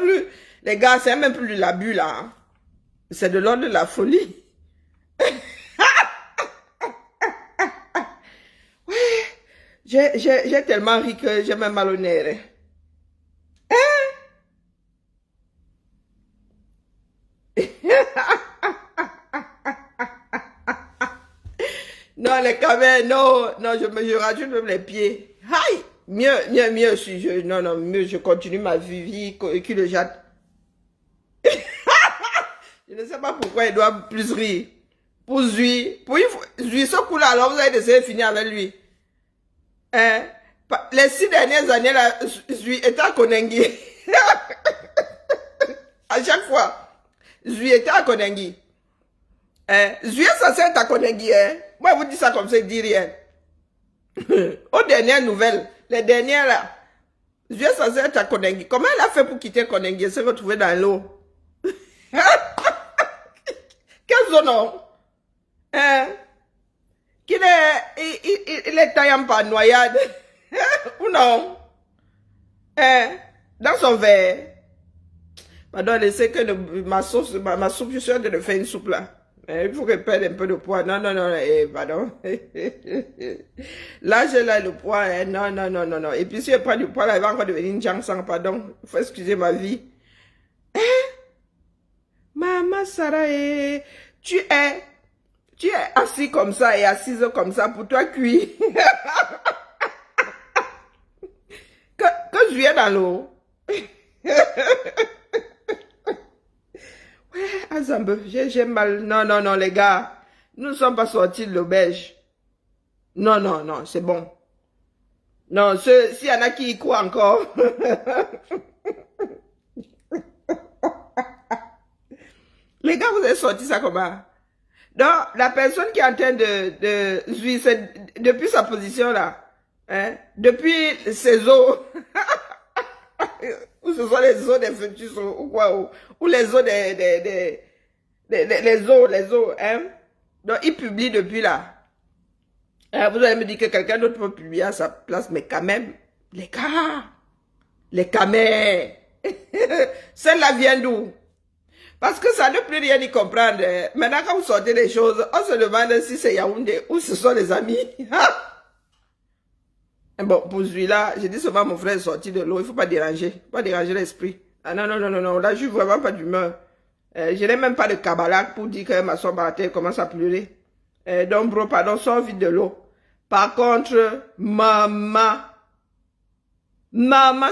plus, les gars, c'est même plus de l'abus là. Hein. C'est de l'ordre de la folie. Ouais, j'ai tellement ri que j'ai même mal au nez. Non, les caméras, non, non, je rajoute même les pieds. Aïe! Mieux, mieux, je continue ma vie, cul de jatte. Je ne sais pas pourquoi il doit plus rire. Pour Zui, Zui, ce coup-là, alors vous avez décidé de finir avec lui. Hein? Les 6 dernières années, là, Zui était à Konengi. À chaque fois, Zui était à Konengi. Hein? Zui est censé être à Konengi, hein? Moi, je vous dis ça comme ça, il dit rien. Aux dernières nouvelles, les dernières là, Zui est censé être à Konengi. Comment elle a fait pour quitter Konengi et se retrouver dans l'eau? Quelle zone, non? Hein? Il est taillant par noyade. Ou non? Hein? Dans son verre. Pardon, je sais que ma soupe, je suis en train de faire une soupe là. Il faut que je perde un peu de poids. Non, pardon. Là, j'ai là le poids. Hein. Non. Et puis si je prends du poids là, il va encore devenir une Jansang, pardon. Il faut excuser ma vie. Hein? Maman Sarah, tu es assis comme ça et assise comme ça pour toi cuire. que je viens dans l'eau. Ouais, Azambe, j'ai mal. Non, les gars. Nous ne sommes pas sortis de l'auberge. Non, c'est bon. Non, s'il y en a qui y croient encore. Les gars, vous avez sorti ça comment? Donc, la personne qui est en train de depuis sa position là, hein, depuis ses os, ou ce sont les os des fœtus, ou quoi, ou les os les os, hein. Donc, il publie depuis là. Hein, vous allez me dire que quelqu'un d'autre peut publier à sa place, mais quand même, les gars, les camés, celle-là vient d'où? Parce que ça ne peut rien y comprendre. Maintenant, quand vous sortez les choses, on se demande si c'est Yaoundé ou ce sont les amis. Bon, pour celui-là, j'ai dit seulement mon frère est sorti de l'eau. Il ne faut pas déranger. Pas déranger l'esprit. Ah non. Là, je suis vraiment pas d'humeur. Je n'ai même pas de Kabbalah pour dire que ma soeur Baraté commence à pleurer. Donc, bro, pardon, sors vite de l'eau. Par contre, maman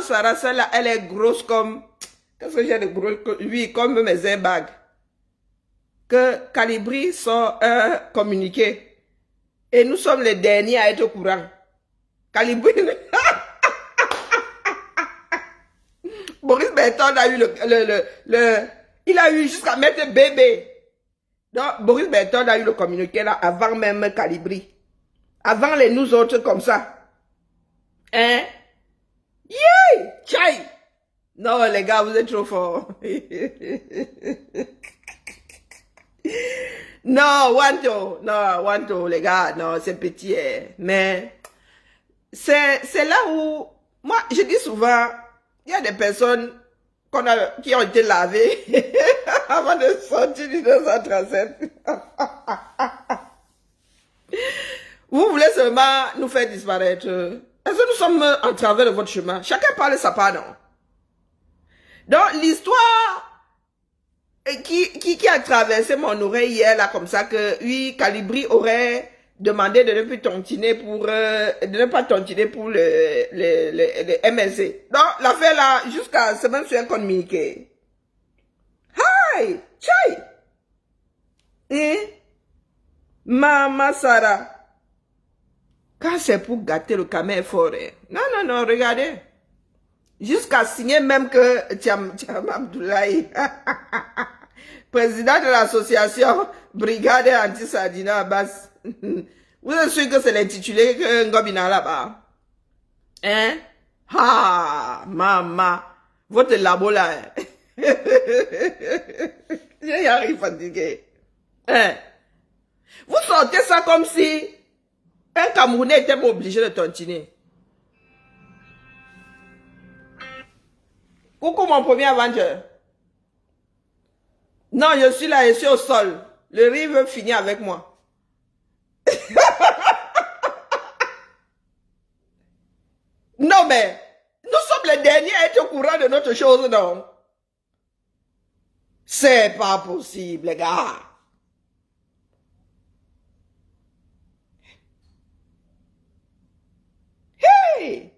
Sarah, celle-là, elle est grosse comme... Qu'est-ce que j'ai de gros? Oui, comme mes airbags. Que Calibri sont un communiqué. Et nous sommes les derniers à être au courant. Calibri... Boris Berton a eu il a eu jusqu'à mettre bébé. Donc, Boris Berton a eu le communiqué là avant même Calibri. Avant les nous autres comme ça. Hein? Yeah! Chai! Non, les gars, vous êtes trop forts. Non, Wanto, les gars, non, c'est petit. Mais c'est là où, moi, je dis souvent, il y a des personnes qui ont été lavées avant de sortir du 1937. Vous voulez seulement nous faire disparaître. Est-ce que nous sommes en travers de votre chemin? Chacun parle sa part, non? Donc, l'histoire qui a traversé mon oreille hier, là, comme ça, que, oui, Calibri aurait demandé de ne plus tontiner pour, de ne pas tontiner pour le MLC. Donc, l'affaire là, jusqu'à semaine sur un communiqué. Hi! Chai! Et, Maman Sarah. Quand c'est pour gâter le camé fort, non, regardez. Jusqu'à signer même que Thiam Abdoulaye, président de l'association Brigade Anti-Sardina Abbas, vous êtes sûr que c'est l'intitulé que Ngobina là-bas? Hein? Ah, maman, votre labo là. J'ai arrivé fatigué. Hein? Vous sortez ça comme si un Camerounais était obligé de tontiner. Coucou mon premier Avenger. Non, je suis là, je suis au sol. Le riz veut finir avec moi. Non, mais nous sommes les derniers à être au courant de notre chose, non? C'est pas possible, les gars. Hey!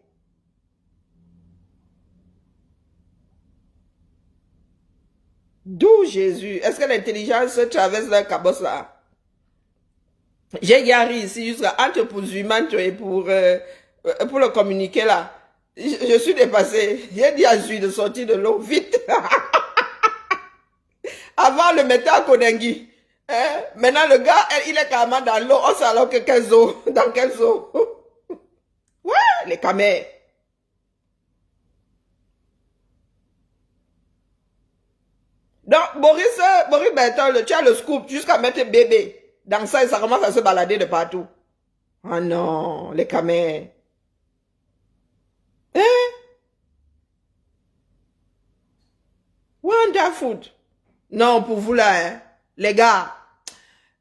D'où Jésus? Est-ce que l'intelligence traverse le cabosse là? J'ai garé ici jusqu'à entre pour Zumanto et pour le communiquer là. Je suis dépassé. J'ai dit à Zui de sortir de l'eau vite. Avant, le mettait à Konengi. Hein? Maintenant, le gars, il est carrément dans l'eau. On sait alors que quelle eau? Dans quelle eau? Ouais, les camés. Donc, Boris Bertol, tu as le scoop jusqu'à mettre bébé. Dans ça, et ça commence à se balader de partout. Oh non, les camés. Hein? Wonderful. Non, pour vous là, hein, les gars,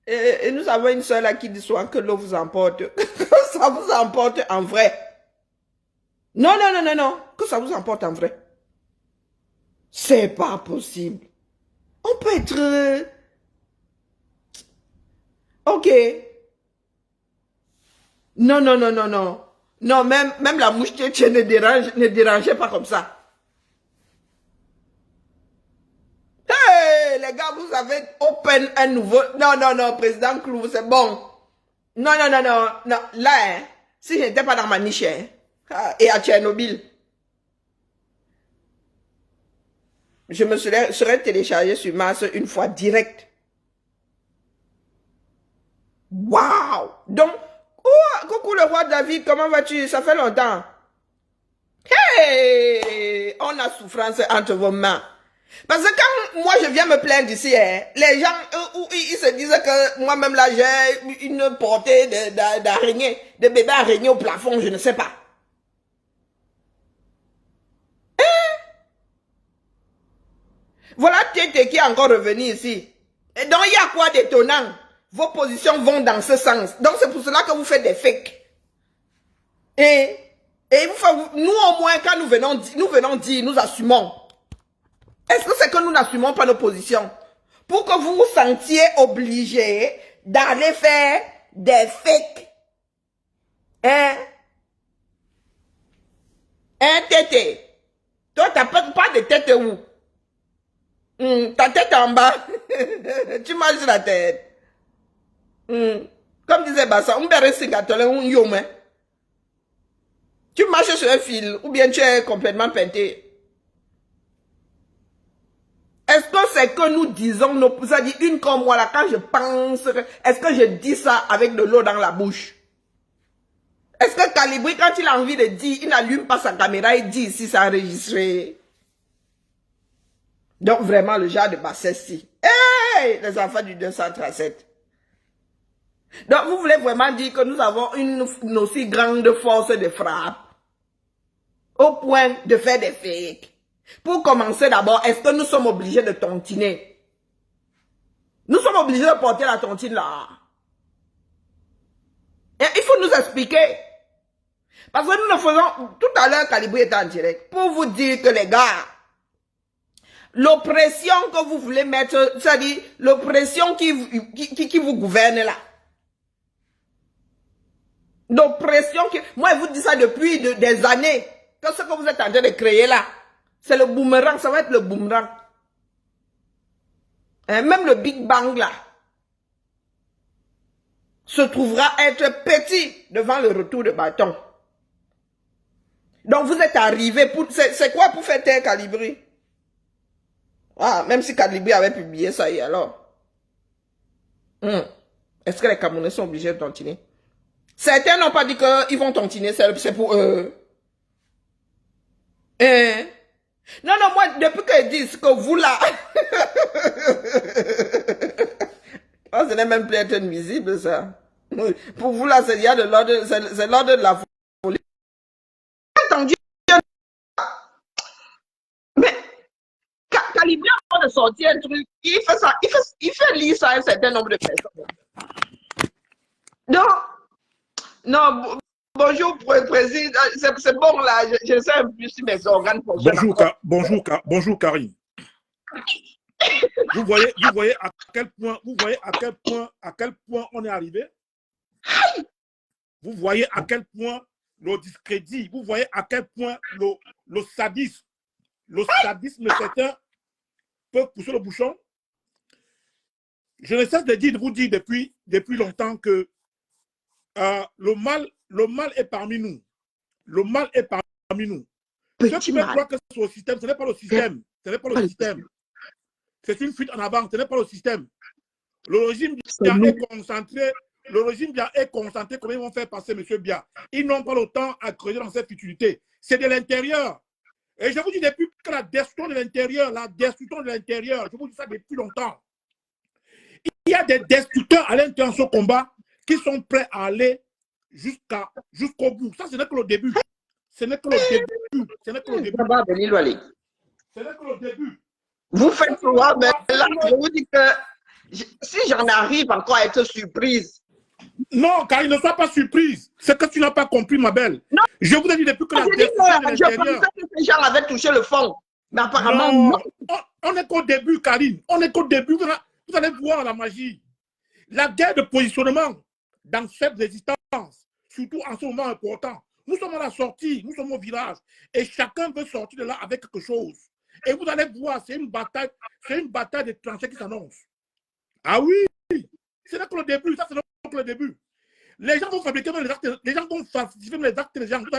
et nous avons une soeur là qui dit souvent que l'eau vous emporte. Ça vous emporte en vrai. Non, non, non, non, non, que ça vous emporte en vrai. C'est pas possible. On peut être... Ok. Non, non, non, non, non. Non, même la mouche tchétchène ne dérangeait pas comme ça. Hey, les gars, vous avez open un nouveau... Non, non, non, président Clou, c'est bon. Non, non, non, non, non. Là, hein, si je n'étais pas dans ma niche, hein, et à Tchernobyl, je me serais téléchargé sur Mars une fois direct. Waouh! Donc, oh, coucou le roi David, comment vas-tu? Ça fait longtemps. Hey! On a souffrance entre vos mains. Parce que quand moi je viens me plaindre ici, hein, les gens, ils se disent que moi-même là j'ai une portée d'araignée, de bébé araignée au plafond, je ne sais pas. Voilà Tété qui est encore revenu ici. Et donc il y a quoi d'étonnant? Vos positions vont dans ce sens. Donc c'est pour cela que vous faites des fakes. Et nous au moins quand nous venons dire, nous assumons. Est-ce que c'est que nous n'assumons pas nos positions? Pour que vous vous sentiez obligé d'aller faire des fakes. Hein? Hein, Tété? Toi, t'as pas de tête où? Ta tête en bas. Tu manges la tête. Comme disait Bassa, on verrait si un yome. Tu marches sur un fil ou bien tu es complètement peinté. Est-ce que c'est que nous disons, ça dit une comme moi là, quand je pense, est-ce que je dis ça avec de l'eau dans la bouche? Est-ce que Calibri, quand il a envie de dire, il n'allume pas sa caméra, il dit ici, c'est enregistré. Donc vraiment le genre de bassesse-ci. Hey, les enfants du 237. Donc vous voulez vraiment dire que nous avons une aussi grande force de frappe au point de faire des fakes. Pour commencer d'abord, est-ce que nous sommes obligés de tontiner? Nous sommes obligés de porter la tontine là. Et il faut nous expliquer. Parce que nous le faisons, tout à l'heure, Calibri était en direct, pour vous dire que les gars, l'oppression que vous voulez mettre, c'est-à-dire l'oppression qui vous gouverne là. L'oppression qui... Moi, je vous dis ça depuis des années. Que ce que vous êtes en train de créer là, c'est le boomerang, ça va être le boomerang. Hein, même le Big Bang là, se trouvera être petit devant le retour de bâton. Donc vous êtes arrivé pour... C'est quoi pour faire taire Calibri? Ah, même si Calibri avait publié ça, et alors? Est-ce que les Camerounais sont obligés de tontiner? Certains n'ont pas dit qu'ils vont tontiner, c'est pour eux. Non, non, moi, depuis qu'ils disent que vous là... Oh, ce n'est même plus être nuisible, ça. Pour vous là, il y a de l'ordre, c'est l'ordre de la folie. Entendu? Mais arrivé avant de sortir un truc, il fait ça, il fait lire ça à un certain nombre de personnes. Non, non, bonjour, président, c'est bon là, je sais un peu si mes organes fonctionnent. Bonjour, Karine. Vous voyez à quel point on est arrivé. Vous voyez à quel point le discrédit, vous voyez à quel point le sadisme certain peut pousser le bouchon. Je ne cesse de vous dire depuis longtemps que le mal est parmi nous. Le mal est parmi nous. Ceux qui veulent croire que c'est le système, ce n'est pas le système. Ce n'est pas le système. C'est une fuite en avant, ce n'est pas le système. Le régime bien est concentré. Le régime bien est concentré. Comment ils vont faire passer M. Bia? Ils n'ont pas le temps à creuser dans cette futilité. C'est de l'intérieur. Et je vous dis depuis que la destruction de l'intérieur, je vous dis ça depuis longtemps. Il y a des destructeurs à l'intérieur de ce combat qui sont prêts à aller jusqu'au bout. Ça, ce n'est que le début. Ce n'est que le début. Ce n'est que le début. Ce n'est que le début. Vous faites souvent, mais là, je vous dis que si j'en arrive encore à être surprise. Non, car il ne soit pas surprise. C'est que tu n'as pas compris, ma belle. Non. Je vous ai dit depuis que la destruction de l'intérieur. Je pensais que ces gens avaient touché le fond. Mais apparemment, non. On n'est qu'au début, Karine. On n'est qu'au début. Vous allez voir la magie. La guerre de positionnement dans cette résistance, surtout en ce moment important. Nous sommes à la sortie, nous sommes au village. Et chacun veut sortir de là avec quelque chose. Et vous allez voir, c'est une bataille de tranchées qui s'annonce. Ah oui, c'est là que le début, ça c'est là que le début. Les gens vont fabriquer les actes, les gens vont falsifier les actes des gens. Vous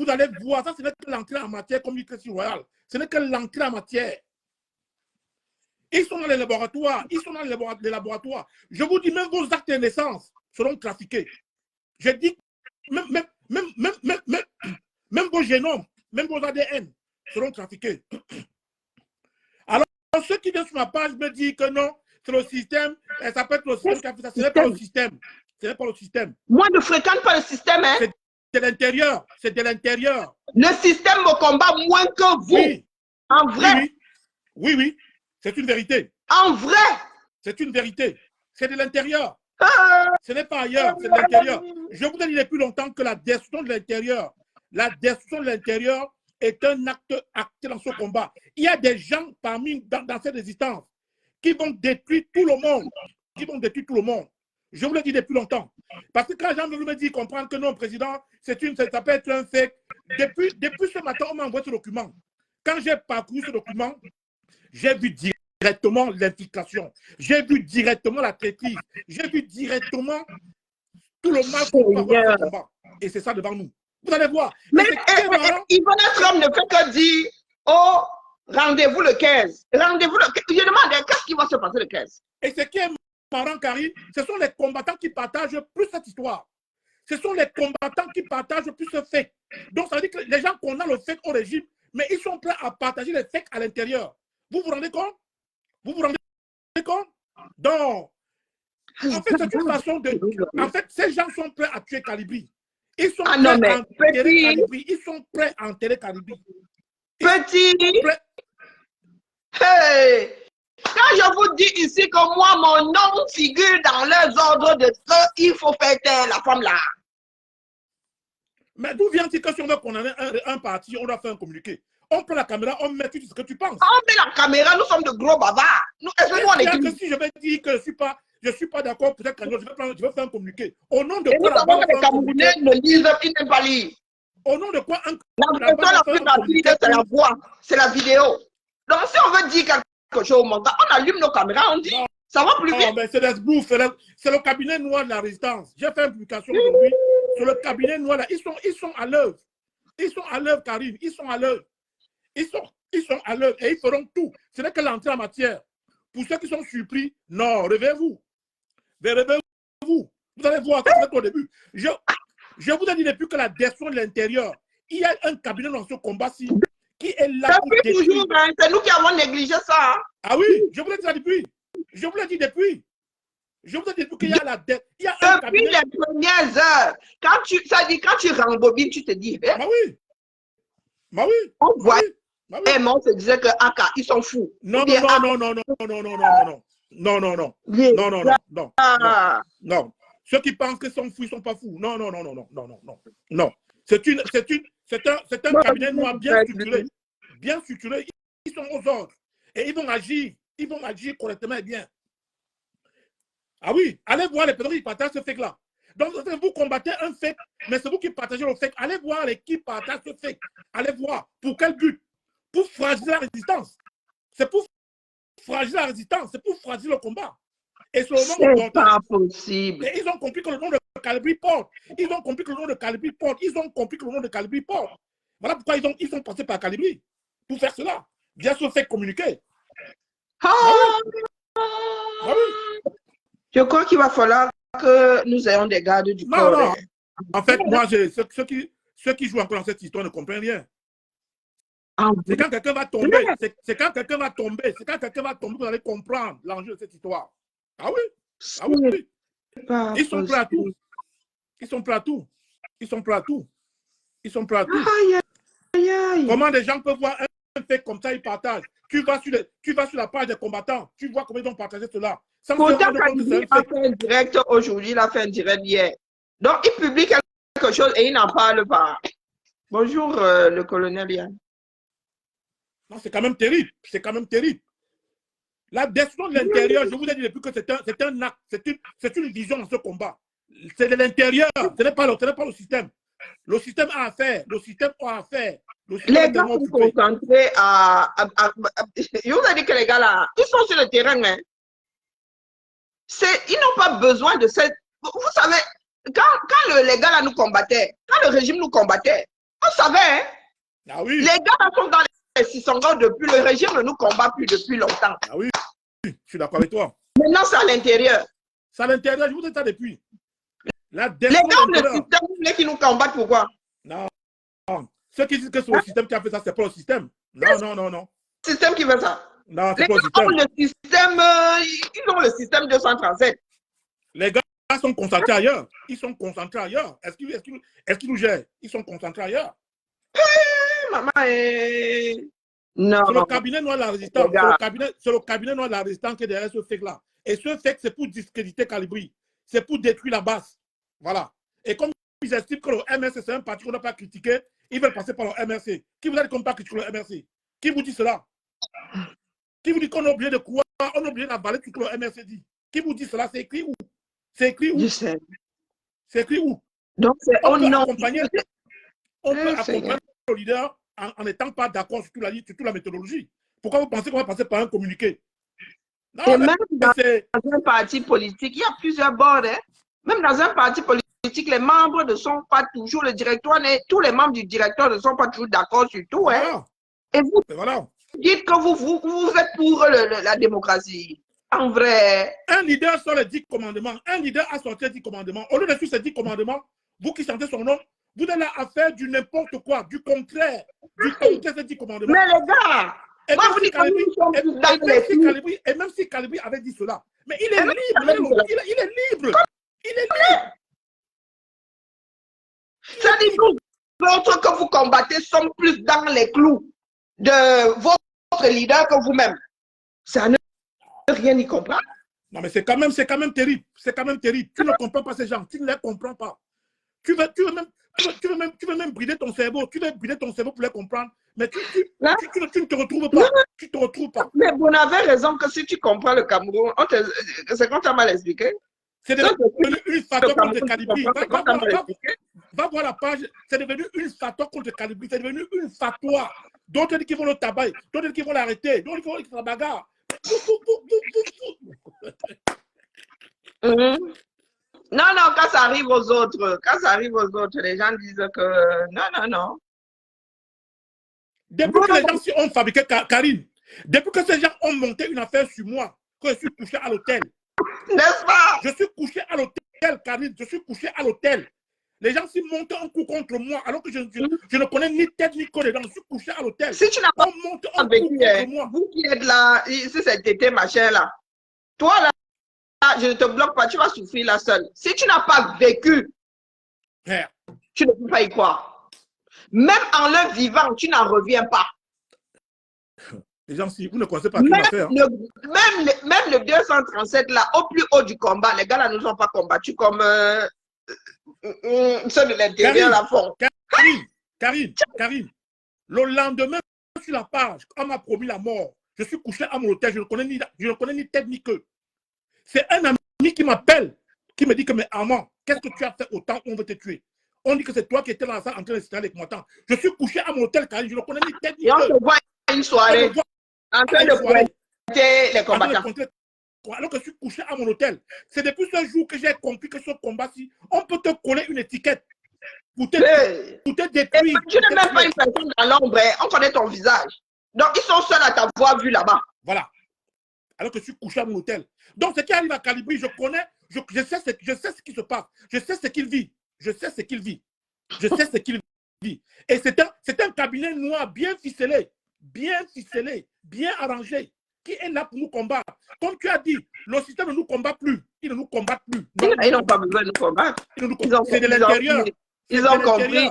allez voir, ça ce n'est que l'entrée en matière comme dit Christy Royal. Ce n'est que l'entrée en matière. Ils sont dans les laboratoires, Je vous dis, même vos actes de naissance seront trafiqués. Je dis, même vos génomes, même vos ADN seront trafiqués. Alors, ceux qui viennent sur ma page me disent que non, c'est le système, ça peut être le système qui a fait ça, ce n'est pas le système. Ce n'est pas le système. Moi, je ne fréquente pas le système. Hein? C'est de l'intérieur. C'est de l'intérieur. Le système me combat moins que vous. Oui. En vrai. Oui. C'est une vérité. En vrai. C'est une vérité. C'est de l'intérieur. Ce n'est pas ailleurs, c'est de l'intérieur. Je vous ai dit depuis longtemps que la destruction de l'intérieur est un acte acté dans ce combat. Il y a des gens dans cette résistance qui vont détruire tout le monde. Je vous l'ai dit depuis longtemps. Parce que quand les gens veulent me dire, comprendre que non, président, ça peut être un fait. Depuis ce matin, on m'a envoyé ce document. Quand j'ai parcouru ce document, j'ai vu directement l'infiltration. J'ai vu directement la traîtrise. J'ai vu directement tout le mal qu'on va avoir dans ce combat. Et c'est ça devant nous. Vous allez voir. Mais Ivana Trump ne fait que dire, oh, rendez-vous le 15. Rendez-vous le 15. Je demande, qu'est-ce qui va se passer le 15? Et ce qui est marrant, Karine, ce sont les combattants qui partagent plus cette histoire. Ce sont les combattants qui partagent plus ce fait. Donc, ça veut dire que les gens condamnent le fait au régime, mais ils sont prêts à partager les faits à l'intérieur. Vous vous rendez compte? Donc, en fait, c'est une façon de... En fait, ces gens sont prêts à tuer Calibri. Ils sont prêts à enterrer Calibri. Ils sont prêts à enterrer Calibri. Hey! Quand je vous dis ici que moi, mon nom figure dans leurs ordres de feu, il faut faire taire la femme là. Mais d'où vient-il que si on veut condamner un parti, on doit faire un communiqué? On prend la caméra, on met tout ce que tu penses. On met la caméra, nous sommes de gros bavards. Si je vais dire que je ne suis pas d'accord, peut-être que je vais faire un communiqué. Au nom de quoi nous savons que les Camerounais ne lisent, ils n'aiment pas lire. Au nom de quoi la plus rapide, c'est la voix, c'est la vidéo. Donc si on veut dire quelque chose, on allume nos caméras, on dit, ça va plus vite. Mais c'est des bouffes, c'est le cabinet noir de la résistance. J'ai fait une publication aujourd'hui sur le cabinet noir. Là. Ils sont à l'œuvre. Ils sont à l'œuvre, Karine. Ils sont à l'œuvre. Ils sont à l'œuvre et ils feront tout. Ce n'est que l'entrée en matière. Pour ceux qui sont surpris, non, réveillez-vous. Réveillez-vous. Vous allez voir, c'est au début. Je vous ai dit depuis que la destruction de l'intérieur, il y a un cabinet dans ce combat-ci qui est là pour détruire. C'est nous qui avons négligé ça. Hein? Ah oui, je vous l'ai dit depuis. Je vous l'ai dit depuis. Je vous ai dit qu'il y a la dette. Depuis les premières heures, quand tu rembobines, tu te dis. Bah oui. On voit Ah oui. Et moi, on se disait que Aka, ils sont fous. Non, Ou bien non, Aka, non, non, non, non, non, non, non, non, non, non, non, les non, non, non, non, non, gars. non. Ceux qui pensent qu'ils sont fous, ils ne sont pas fous. Non, non, non, non, non, non, non, non, non. C'est un Moi, cabinet je noir sais plus. bien structuré. Ils sont aux ordres. Et ils vont agir correctement et bien. Ah oui, allez voir les personnes qui partagent ce fake-là. Donc, vous combattez un fake, mais c'est vous qui partagez le fake. Allez voir les qui partagent ce fake. Allez voir. Pour quel but? Pour fragiliser la résistance. C'est pour fragiliser la résistance. C'est pour fragiliser le combat. Et c'est le moment C'est pas possible. Et ils ont compris que le nom de Calibri porte. Ils ont compris que le nom de Calibri porte. Ils ont compris que le nom de Calibri porte. Voilà pourquoi ils sont passés par Calibri. Pour faire cela. Bien sûr, fait communiquer. Ah, Ah oui. Ah oui. je crois qu'il va falloir que nous ayons des gardes du Non, corps. non. En fait, moi, ceux qui jouent encore dans cette histoire ne comprennent rien. Ah, C'est quand quelqu'un va tomber. C'est quand quelqu'un va tomber. C'est quand quelqu'un va tomber que vous allez comprendre l'enjeu de cette histoire. Ah oui. Ah oui. Ils sont prêts à tout. Ils sont prêts à tout. Ils sont prêts à tout. Ils sont prêts à tout. Aïe, aïe, aïe. Comment des gens peuvent voir un fait comme ça, ils partagent. Tu vas sur la page des combattants, tu vois comment ils ont partagé cela. Sans Pourtant, se rendre compte que c'est un il a fake. fait un direct aujourd'hui, il a fait un direct hier. Donc, il publie quelque chose et il n'en parle pas. Bonjour, le colonel Yann. Non, c'est quand même terrible. C'est quand même terrible. La destruction de l'intérieur, je vous ai dit depuis que c'est un acte, c'est une vision dans ce combat. C'est de l'intérieur, ce n'est pas le système. Le système a à faire. Le système a à faire. Les gars sont concentrés je vous ai dit que les gars là, ils sont sur le terrain. Hein. Ils n'ont pas besoin de cette... Vous savez, quand les gars là nous combattaient, quand le régime nous combattait, on savait, hein? Ah oui. Les gars là sont dans les 600 ans depuis, le régime ne nous combat plus depuis longtemps. Ah oui, je suis d'accord avec toi. Maintenant, c'est à l'intérieur. C'est à l'intérieur, je vous ai dit ça depuis. Les gars, le système, vous voulez qu'ils nous combattent, pourquoi? Non. Ceux qui disent que c'est le système qui a fait ça, c'est pas le système. Non, non, non, non. Le système qui fait ça. Non, c'est pas le système. Ils ont le système 237. Les gars sont concentrés ailleurs. Ils sont concentrés ailleurs. Est-ce qu'ils nous gèrent? Ils sont concentrés ailleurs. Maman, non. C'est le cabinet noir de la résistance. C'est le cabinet noir de la résistance qui est derrière ce fake-là. Et ce fake, c'est pour discréditer Calibri. C'est pour détruire la base. Voilà. Et comme ils estiment que le MRC, c'est un parti qu'on n'a pas critiqué, ils veulent passer par le MRC. Qui vous a dit qu'on n'a pas critiqué le MRC? Qui vous dit cela? Qui vous dit qu'on a oublié de croire, on a oublié d'avaler tout ce que le MRC dit? Qui vous dit cela? C'est écrit où? C'est écrit où? Je sais. C'est écrit où? Donc, on peut accompagner le leader en n'étant pas d'accord sur toute la méthodologie. Pourquoi vous pensez qu'on va passer par un communiqué? Non, et même dans un parti politique, il y a plusieurs bords. Hein? Même dans un parti politique, les membres ne sont pas toujours, tous les membres du directoire ne sont pas toujours d'accord sur tout. Hein? Voilà. Et vous dites que vous êtes pour la démocratie. En vrai. Un leader sort les 10 commandements. Un leader a sorti les 10 commandements. Au lieu de suivre ces 10 commandements, vous qui sentez son nom, vous êtes là à faire du n'importe quoi, du contraire. Du contraire ces 10 commandements. Mais les gars, et même si Calibri avait dit cela, mais il est libre. Il est libre. Il est libre. Ça dit nous autres que vous combattez sommes plus dans les clous de votre leader que vous-même. Ça ne veut rien y comprendre. Non, mais c'est quand même terrible. C'est quand même terrible. Tu ne comprends pas ces gens. Tu ne les comprends pas. Tu veux même brider ton cerveau. Tu veux brider ton cerveau pour les comprendre. Mais tu ne te retrouves pas. Tu te retrouves pas. Mais vous avez raison que si tu comprends le Cameroun, c'est quand tu as mal expliqué. C'est devenu une fatwa contre Calibri. Va voir la page. C'est devenu une fatwa contre Calibri. C'est devenu une fatwa. D'autres disent qu'ils vont le tabac. D'autres disent qu'ils vont l'arrêter. D'autres disent qu'ils vont la bagarre. Non, quand ça arrive aux autres, les gens disent que non. Depuis que les gens ont fabriqué Karine, depuis que ces gens ont monté une affaire sur moi, que je suis couché à l'hôtel. N'est-ce pas? Je suis couché à l'hôtel, Karine, je suis couché à l'hôtel. Les gens s'y montent un coup contre moi, alors que je ne connais ni tête ni corps dedans. Je suis couché à l'hôtel. Si tu n'as pas vécu, vous qui êtes là, si cet été, machin là, toi là, je ne te bloque pas, tu vas souffrir là seul. Si tu n'as pas vécu, tu ne peux pas y croire. Même en le vivant, tu n'en reviens pas. Les gens, si vous ne connaissez pas qui l'a fait. Hein. Même le 237, là, au plus haut du combat, les gars là nous ont pas combattu comme ceux de l'intérieur la font. Karine, le lendemain, sur la page, on m'a promis la mort. Je suis couché à mon hôtel, je ne connais ni tête ni queue. C'est un ami qui m'appelle, qui me dit que, mais Armand, qu'est-ce que tu as fait autant, on veut te tuer. On dit que c'est toi qui étais dans la salle en train de se avec moi. Je suis couché à mon hôtel, Karine, je ne connais ni tête ni queue. Et on te voit une soirée, en train de pointer les combattants. Alors que je suis couché à mon hôtel. C'est depuis ce jour que j'ai compris que ce combat-ci, on peut te coller une étiquette pour te détruire. Tu n'es même pas une personne dans l'ombre, on connaît ton visage. Donc, ils sont seuls à t'avoir vu là-bas. Voilà. Alors que je suis couché à mon hôtel. Donc, ce qui arrive à Calibri, je connais, je sais ce qui se passe. Je sais ce qu'il vit. Je sais ce qu'il vit. Je sais ce qu'il vit. Et c'est un cabinet noir bien ficelé, bien arrangé, qui est là pour nous combattre. Comme tu as dit, le système ne nous combat plus. Il ne nous combat plus. Ils n'ont pas besoin de nous combattre. C'est de l'intérieur. Ils ont compris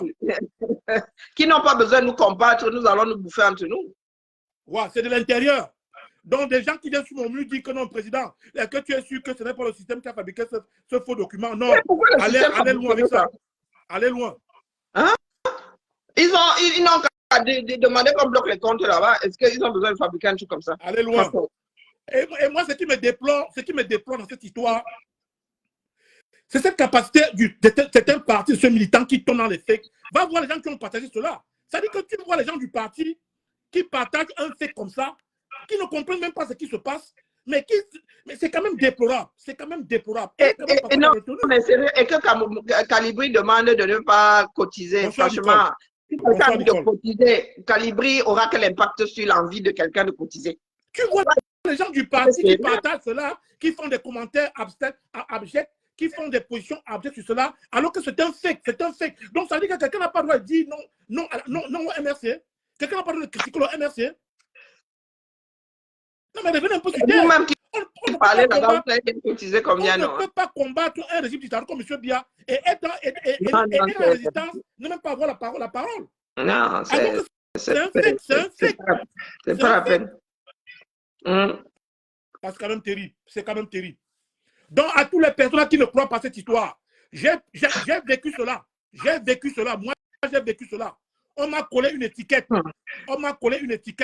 qu'ils n'ont pas besoin de nous combattre, nous allons nous bouffer entre nous. Ouais, c'est de l'intérieur. Donc, des gens qui viennent sur mon mur disent que non, président, est-ce que tu es sûr que ce n'est pas le système qui a fabriqué ce faux document? Non, allez loin avec ça. Allez loin. Hein? Ils n'ont qu'à demander qu'on bloque les comptes là-bas. Est-ce qu'ils ont besoin de fabriquer un truc comme ça? Allez loin. Et moi, ce qui me déplore dans cette histoire, c'est cette capacité de certains partis, de ce militant qui tombent dans les fakes. Va voir les gens qui ont partagé cela. Ça dit que tu vois les gens du parti qui partagent un fake comme ça, qui ne comprennent même pas ce qui se passe, mais c'est quand même déplorable. C'est quand même déplorable. Et que Calibri demande de ne pas cotiser. Franchement, si quelqu'un a envie de cotiser, Calibri aura quel impact sur l'envie de quelqu'un de cotiser? Tu vois les gens du parti qui partagent cela, qui font des commentaires abjects, qui font des positions abjectes sur cela, alors que c'est un fake, Donc ça veut dire que quelqu'un n'a pas le droit de dire non au MRC. Quelqu'un n'a pas le droit de critiquer le MRC. Non, mais revenez un peu sur terre. Vous-même qui parlez là-bas, vous avez cotisé combien, non? On ne peut pas combattre un régime dictatorial comme M. Bia et être dans la résistance, ne même pas avoir la parole. Non, c'est un fake, c'est pas la peine. C'est quand même terrible. C'est quand même terrible. Donc, à tous les personnes qui ne croient pas cette histoire, j'ai vécu cela. Moi, j'ai vécu cela. On m'a collé une étiquette.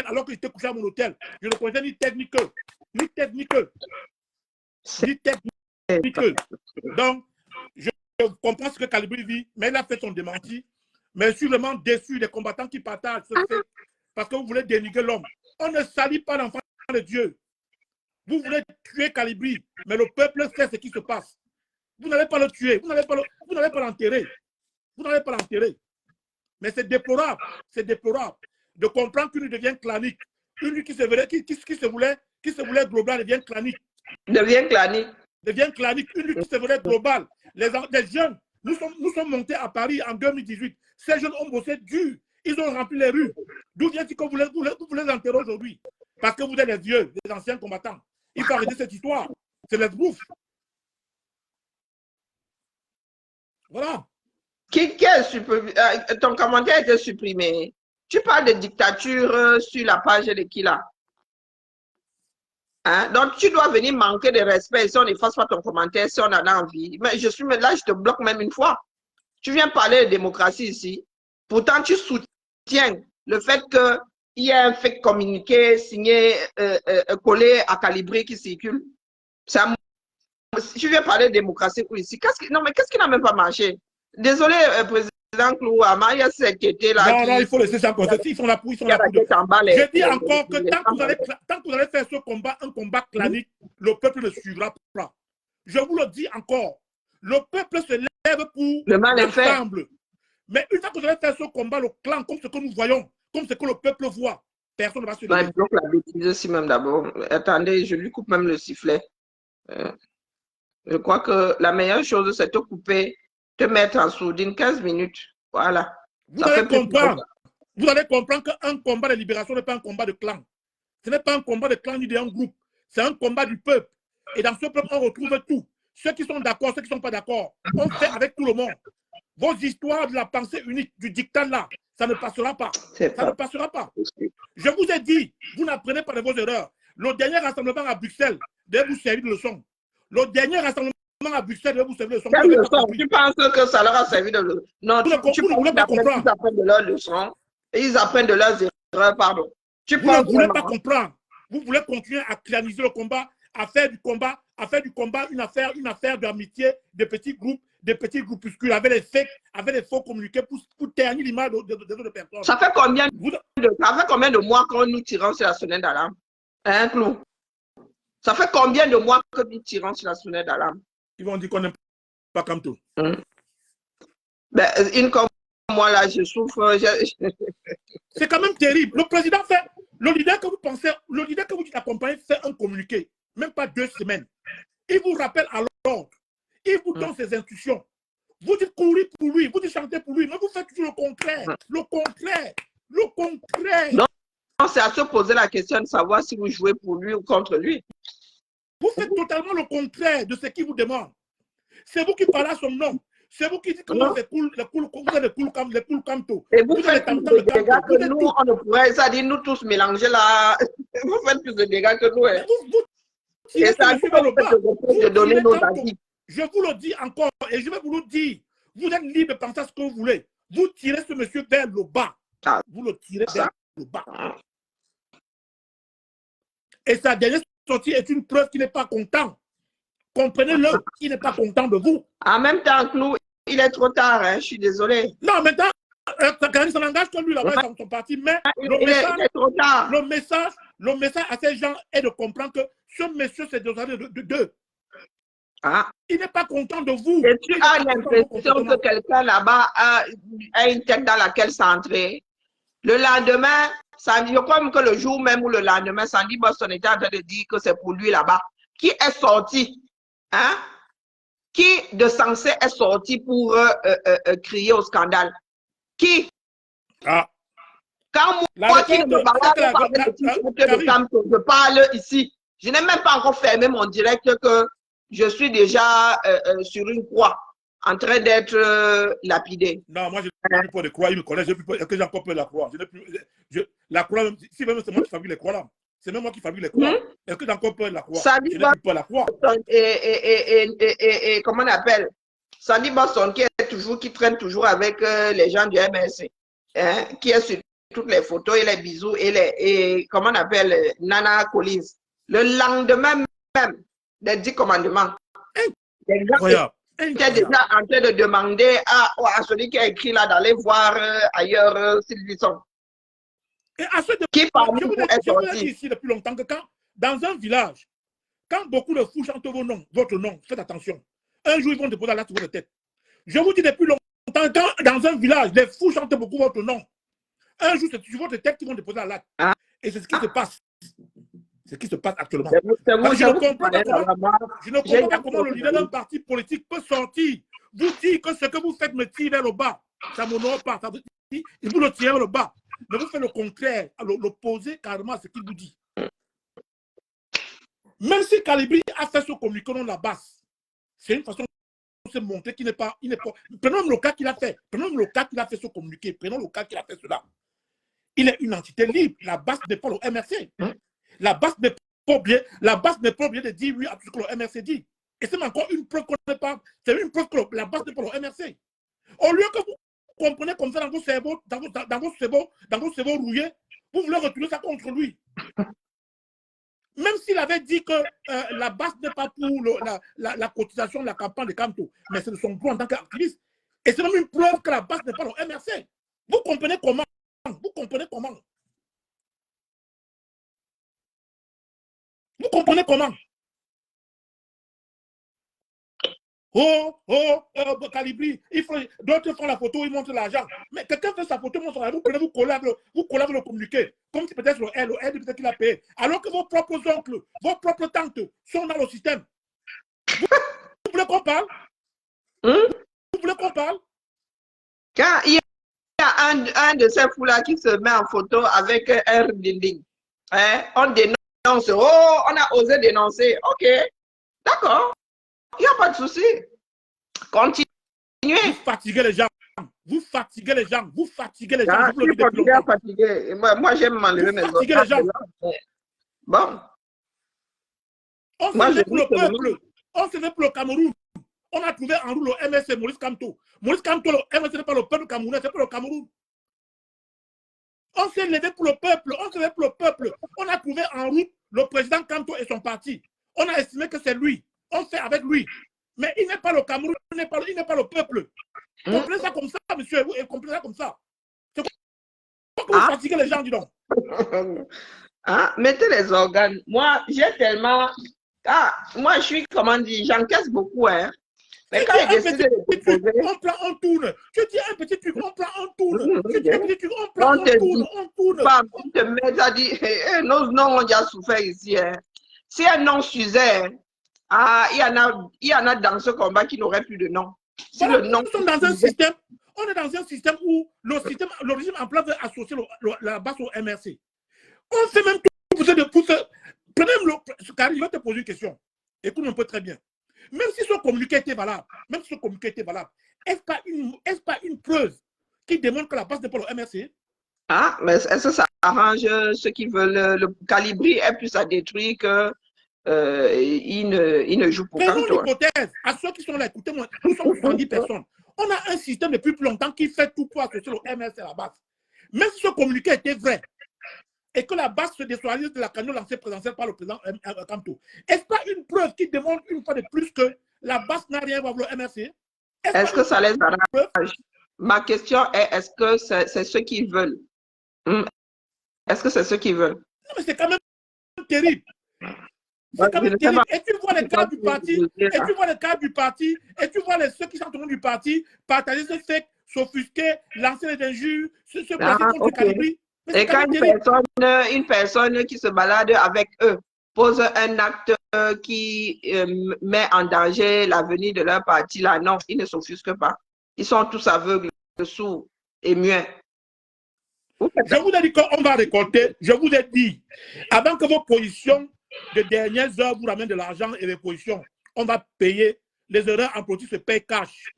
Alors que j'étais couché à mon hôtel. Je ne connaissais ni technique. Donc, je comprends ce que Calibri vit, mais il a fait son démenti. Mais je suis vraiment déçu des combattants qui partagent ce fait parce que vous voulez dénigrer l'homme. On ne salit pas l'enfant de Dieu. Vous voulez tuer Calibri, mais le peuple sait ce qui se passe. Vous n'allez pas le tuer, vous n'allez pas l'enterrer. Mais c'est déplorable de comprendre qu'une devient clanique. Une qui se voulait global devient clanique. Devient clanique. Une qui se voulait global. Les jeunes, nous sommes montés à Paris en 2018. Ces jeunes ont bossé dur. Ils ont rempli les rues. D'où vient-il que vous les enterrez aujourd'hui? Parce que vous êtes les vieux, les anciens combattants. Il faut arrêter cette histoire. C'est l'esbrouf. Voilà. Ton commentaire a été supprimé. Tu parles de dictature sur la page de qui là? Hein? Donc tu dois venir manquer de respect si on n'efface pas ton commentaire, si on en a envie. Mais là, je te bloque même une fois. Tu viens parler de démocratie ici. Pourtant, tu soutiens le fait qu'il y ait un fait communiqué, signé, collé à Calibri qui circule. Tu viens parler de démocratie ici. Qu'est-ce qui n'a même pas marché? Désolé, président Klouama, il y a cette là. Non, il faut laisser ça comme ça. Ils sont là pour Je dis encore que tant que vous allez faire ce combat, un combat clanique, le peuple ne suivra pas. Je vous le dis encore. Le peuple se lève pour l'ensemble. Mais une fois que vous allez faire ce combat, le clan, comme ce que nous voyons, comme ce que le peuple voit, personne ne va se lever. Il bloque la bêtise aussi même d'abord. Attendez, je lui coupe même le sifflet. Je crois que la meilleure chose, c'est de te couper, te mettre en sourdine 15 minutes. Voilà. Vous allez comprendre qu'un combat de libération n'est pas un combat de clan. Ce n'est pas un combat de clan ni d'un groupe. C'est un combat du peuple. Et dans ce peuple, on retrouve tout. Ceux qui sont d'accord, ceux qui ne sont pas d'accord. On fait avec tout le monde. Vos histoires de la pensée unique, du dictat là, Ça ne passera pas. C'est Ça ne pas passera pas. possible. Je vous ai dit, vous n'apprenez pas de vos erreurs. Le dernier rassemblement à Bruxelles devait vous servir de leçon. Le dernier rassemblement à Bruxelles devait vous servir de leçon. Quelle leçon? Tu penses que ça leur a servi de leçon? Non, Vous ne tu penses voulez pas qu'ils comprendre. apprennent de leurs leçons et ils apprennent de leurs erreurs, pardon. Tu Vous ne penses voulez pas vraiment? comprendre. Vous voulez continuer à claniser le combat, à faire du combat une affaire d'amitié, de petits groupuscules avec les faux communiqués pour ternir l'image de personnes. Ça fait combien de mois que nous tirons sur la sonnette d'alarme? Hein, Clou? Ça fait combien de mois que nous tirons sur la sonnette d'alarme? Ils vont dire qu'on n'aime pas comme tout. Ben, une comme moi, là, je souffre. C'est quand même terrible. Le président fait, le leader que vous pensez, le leader que vous dites accompagner fait un communiqué, même pas 2 semaines. Il vous rappelle à l'ordre. Il vous donne ses instructions. Vous dites courir pour lui, vous dites chanter pour lui, mais vous faites toujours le contraire. Le contraire. Le contraire. Non, c'est à se poser la question de savoir si vous jouez pour lui ou contre lui. Vous faites totalement le contraire de ce qu'il vous demande. C'est vous qui parlez à son nom. C'est vous qui dites que vous êtes cool comme tout. Et vous faites plus de dégâts que nous, on ne pourrait, ça dit nous tous mélanger là. Vous faites plus de dégâts que nous. Hein. Et ça dit de donner nos avis. Je vous le dis encore et je vais vous le dire. Vous êtes libre de penser ce que vous voulez. Vous tirez ce monsieur vers le bas. Vous le tirez vers le bas. Et sa dernière sortie est une preuve qu'il n'est pas content. Comprenez-le, il n'est pas content de vous. En même temps, Clou, il est trop tard, hein, je suis désolé. Non, maintenant, ça n'engage que lui là-bas dans son parti, mais le message à ces gens est de comprendre que ce monsieur, c'est de deux. Il n'est pas content de vous. Et tu as l'impression que quelqu'un là-bas a une tête dans laquelle s'entrer. Le lendemain, comme que le jour même ou le lendemain, Sandy Boston était en train de dire que c'est pour lui là-bas. Qui est sorti? Hein? Qui de censé est sorti pour crier au scandale? Qui? Quand moi qui ne me balade pas avec le Camto, je parle ici. Je n'ai même pas encore fermé mon direct que je suis déjà sur une croix en train d'être lapidé. Non, moi je n'ai plus peur de croix, ils me connaissent, est-ce que j'ai encore peur de la croix? La croix, si même c'est moi qui fabrique les croix là. C'est même moi qui fabrique les croix. Est-ce que j'ai encore peur de la croix? Je n'ai plus peur de la croix. Et comment on appelle? Sandy Boston qui traîne toujours avec les gens du MSC, hein, qui est sur toutes les photos et les bisous et comment on appelle Nana Collins. Le lendemain même des 10 commandements, les gens étaient déjà en train de demander à celui qui a écrit là d'aller voir ailleurs s'ils y sont. Et à ceux qui parmi vous est je vous ai dit ici depuis longtemps que quand, dans un village, quand beaucoup de fous chantent votre nom, faites attention. Un jour, ils vont déposer l'acte sur votre tête. Je vous dis depuis longtemps, quand dans un village, les fous chantent beaucoup votre nom. Un jour, c'est sur votre tête qu'ils vont déposer l'acte. Et c'est ce qui se passe. C'est ce qui se passe actuellement. Je ne comprends pas comment le leader d'un parti politique peut sortir, vous dire que ce que vous faites me tire vers le bas. Ça ne m'honore pas. Il vous le tire vers le bas. Mais vous faites le contraire, l'opposé carrément à ce qu'il vous dit. Même si Calibri a fait ce communiqué dans la base, c'est une façon de se montrer qu'il n'est pas. Prenons le cas qu'il a fait. Prenons le cas qu'il a fait ce communiqué. Prenons le cas qu'il a fait cela. Il est une entité libre. La base n'est pas le MRC. La base n'est pas obligée de dire oui à tout ce que le MRC dit. Et c'est encore une preuve qu'on n'est pas. C'est une preuve que la base n'est pas le MRC. Au lieu que vous comprenez comme ça dans vos cerveaux, dans vos cerveaux rouillés, vous voulez retourner ça contre lui. Même s'il avait dit que la base n'est pas pour la cotisation de la campagne de Camto, mais c'est de son droit en tant qu'activiste. Et c'est même une preuve que la base n'est pas le MRC. Vous comprenez comment? Vous comprenez comment? Vous comprenez comment? Calibri, d'autres font la photo, ils montrent l'argent. Mais quelqu'un fait sa photo, montre l'argent, vous collez le communiqué. Comme si peut-être le aide peut-être qu'il a payé. Alors que vos propres oncles, vos propres tantes sont dans le système. Vous voulez qu'on parle? Vous voulez qu'on parle? Quand il y a un de ces fous-là qui se met en photo avec un dinding, hein, on dénonce. Oh, on a osé dénoncer. Ok, d'accord. Il n'y a pas de souci. Continuez. Vous fatiguez les gens. Vous fatiguez les gens. Vous fatiguez les gens. Ah, Je vous le dis tu depuis continues à longtemps. fatiguer. Moi, j'aime m'enlever Vous mes fatiguez les gens. organes. Bon, On s'est moi, je levé pour dis le seulement. peuple. On s'est levé pour le Cameroun. On a trouvé en route le MSC, Maurice Kamto. Maurice Kamto, le MSC n'est pas le peuple camerounais, c'est pas le Cameroun. On s'est levé pour le peuple. On s'est levé pour le peuple. On a trouvé en route le président Kamto et son parti. On a estimé que c'est lui. On fait avec lui. Mais il n'est pas le Cameroun, il n'est pas le peuple. Comprenez ça comme ça, monsieur. Vous comprenez ça comme ça. C'est pourquoi vous fatiguez les gens, dis donc. Ah, mettez les organes. Moi, j'ai tellement. Ah, moi, je suis, comment dire, j'encaisse beaucoup, hein. Mais quand il décide de proposer. On prend, on tourne. Tu dis un petit truc, on prend, on tourne. Tu dis un petit truc, on prend, On on te tourne, dit, on tourne. on te met à dire, non, non, on a souffert ici, hein. Si un nom suffisait, ah, il y en a dans ce combat qui n'aurait plus de nom. Si Voilà, le nom nous sommes dans un système, on est dans un système où le régime en place veut associer la base au MRC. On fait même tout pour se. Prenez le. Car il va te poser une question. Écoute un peu très bien. Même si ce communiqué était valable, est-ce pas une preuve qui démontre que la base n'est pas le MRC? Ah, mais est-ce que ça arrange ceux qui veulent le Calibri est plus à détruire que il ne joue pour Prenons Kanto. l'hypothèse, à ceux qui sont là, écoutez-moi, nous sommes 70 personnes. On a un système depuis plus longtemps qui fait tout pour associer le MRC à la base. Même si ce communiqué était vrai, et que la base se désolise de la candidature lancée présidentielle par le président Kamto, est-ce pas une preuve qui démontre une fois de plus que la base n'a rien à voir avec le MRC? Est-ce que ça les arrange? Ma question est, est-ce que c'est ce qu'ils veulent? Est-ce que c'est ce qu'ils veulent? Non, mais c'est quand même terrible. C'est quand même terrible. Et tu vois les cas du parti, et tu vois les cas du parti, et tu vois ceux qui sont au nom du parti partager ce fait, s'offusquer, lancer des injures, se placer contre Calibri. Et quand une personne qui se balade avec eux pose un acte qui met en danger l'avenir de leur parti, là, non, ils ne s'offusquent pas. Ils sont tous aveugles, sourds et muets. Je vous ai dit qu'on va récolter, je vous ai dit, avant que vos positions de dernières heures vous ramènent de l'argent et des positions, on va payer. Les erreurs en politique se payent cash.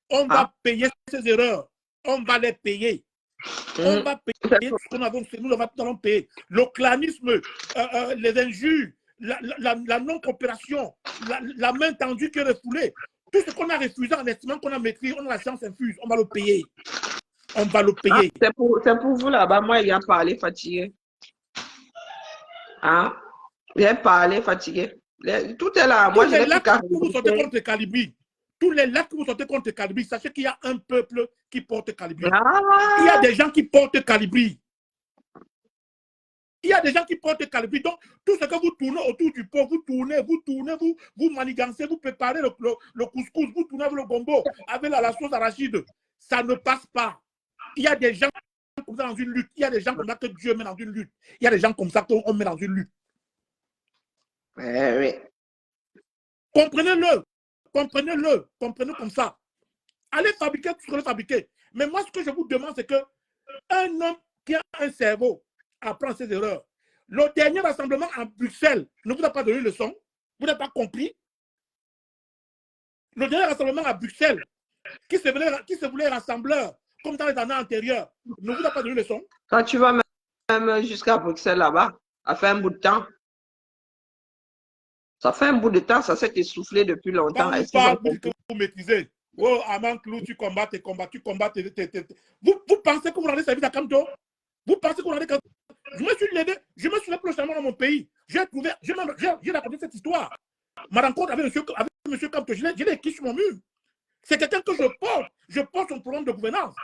On va payer ces erreurs. On va les payer. On va payer tout ce qu'on a, nous allons payer. Le clanisme, les injures, la non-coopération, la main tendue qui est refoulée. Tout ce qu'on a refusé en estimant qu'on a maîtrisé, on a la science infuse, on va le payer. On va le payer. C'est pour vous là-bas, moi, il a parlé fatigué. Hein? Il a parlé fatigué. Tout est là. Moi, je n'ai plus qu'à vous sortez contre Calibri. Tous les lacs que vous sortez contre Calibri, sachez qu'il y a un peuple qui porte Calibri. Il y a des gens qui portent Calibri. Il y a des gens qui portent Calibri. Donc, tout ce que vous tournez autour du pot, vous tournez, vous manigancez, vous préparez le couscous, vous tournez avec le gombo, avec la sauce arachide. Ça ne passe pas. Il y a des gens comme ça dans une lutte. Il y a des gens comme ça que Dieu met dans une lutte. Il y a des gens comme ça qu'on met dans une lutte. Oui. Comprenez-le. Comprenez-le. Comprenez comme ça. Allez fabriquer tout ce que vous fabriquez. Mais moi, ce que je vous demande, c'est qu'un homme qui a un cerveau apprend ses erreurs. Le dernier rassemblement à Bruxelles ne vous a pas donné une leçon. Vous n'avez pas compris. Le dernier rassemblement à Bruxelles, qui se voulait rassembleur, comme dans les années antérieures, ne vous a pas donné une leçon. Quand tu vas même jusqu'à Bruxelles là-bas, ça fait un bout de temps. Ça fait un bout de temps, ça s'est essoufflé depuis longtemps. Quand vous parlez que vous maîtrisez, oh, Amanclou, tu combats. Vous pensez que vous allez servir à Kamto? Vous pensez que vous allez. Je me suis levé, je me suis levé prochainement dans mon pays. J'ai raconté cette histoire. Ma rencontre avec M. Kamto, je l'ai écrit sur mon mur. C'est quelqu'un que je porte son programme de gouvernance.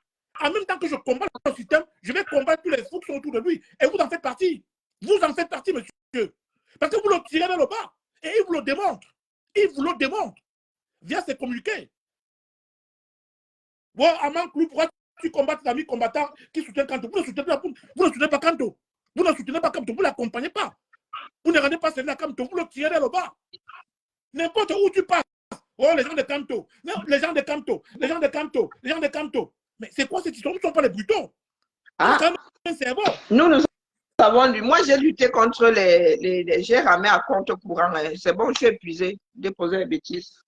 En même temps que je combats le système, je vais combattre tous les fous qui sont autour de lui. Et vous en faites partie. Vous en faites partie, monsieur. Parce que vous le tirez vers le bas. Et il vous le démontre. Il vous le démontre. Via ses communiqués. Bon, Amanclou, pourquoi tu combats tes amis combattants qui soutiennent Kanto? Vous ne soutenez pas Kanto. Vous ne soutenez pas Kanto. Vous ne l'accompagnez pas. Vous ne rendez pas service à Kanto. Vous le tirez vers le bas. N'importe où tu passes. Oh, les gens de Kanto. Non, les gens de Kanto. Les gens de Kanto. Les gens de Kanto. Mais c'est quoi cette histoire? Nous ne sommes pas les brutons. Nous avons lu. Moi, j'ai lutté contre j'ai ramé à compte courant. C'est bon, je suis épuisé. Déposer les bêtises.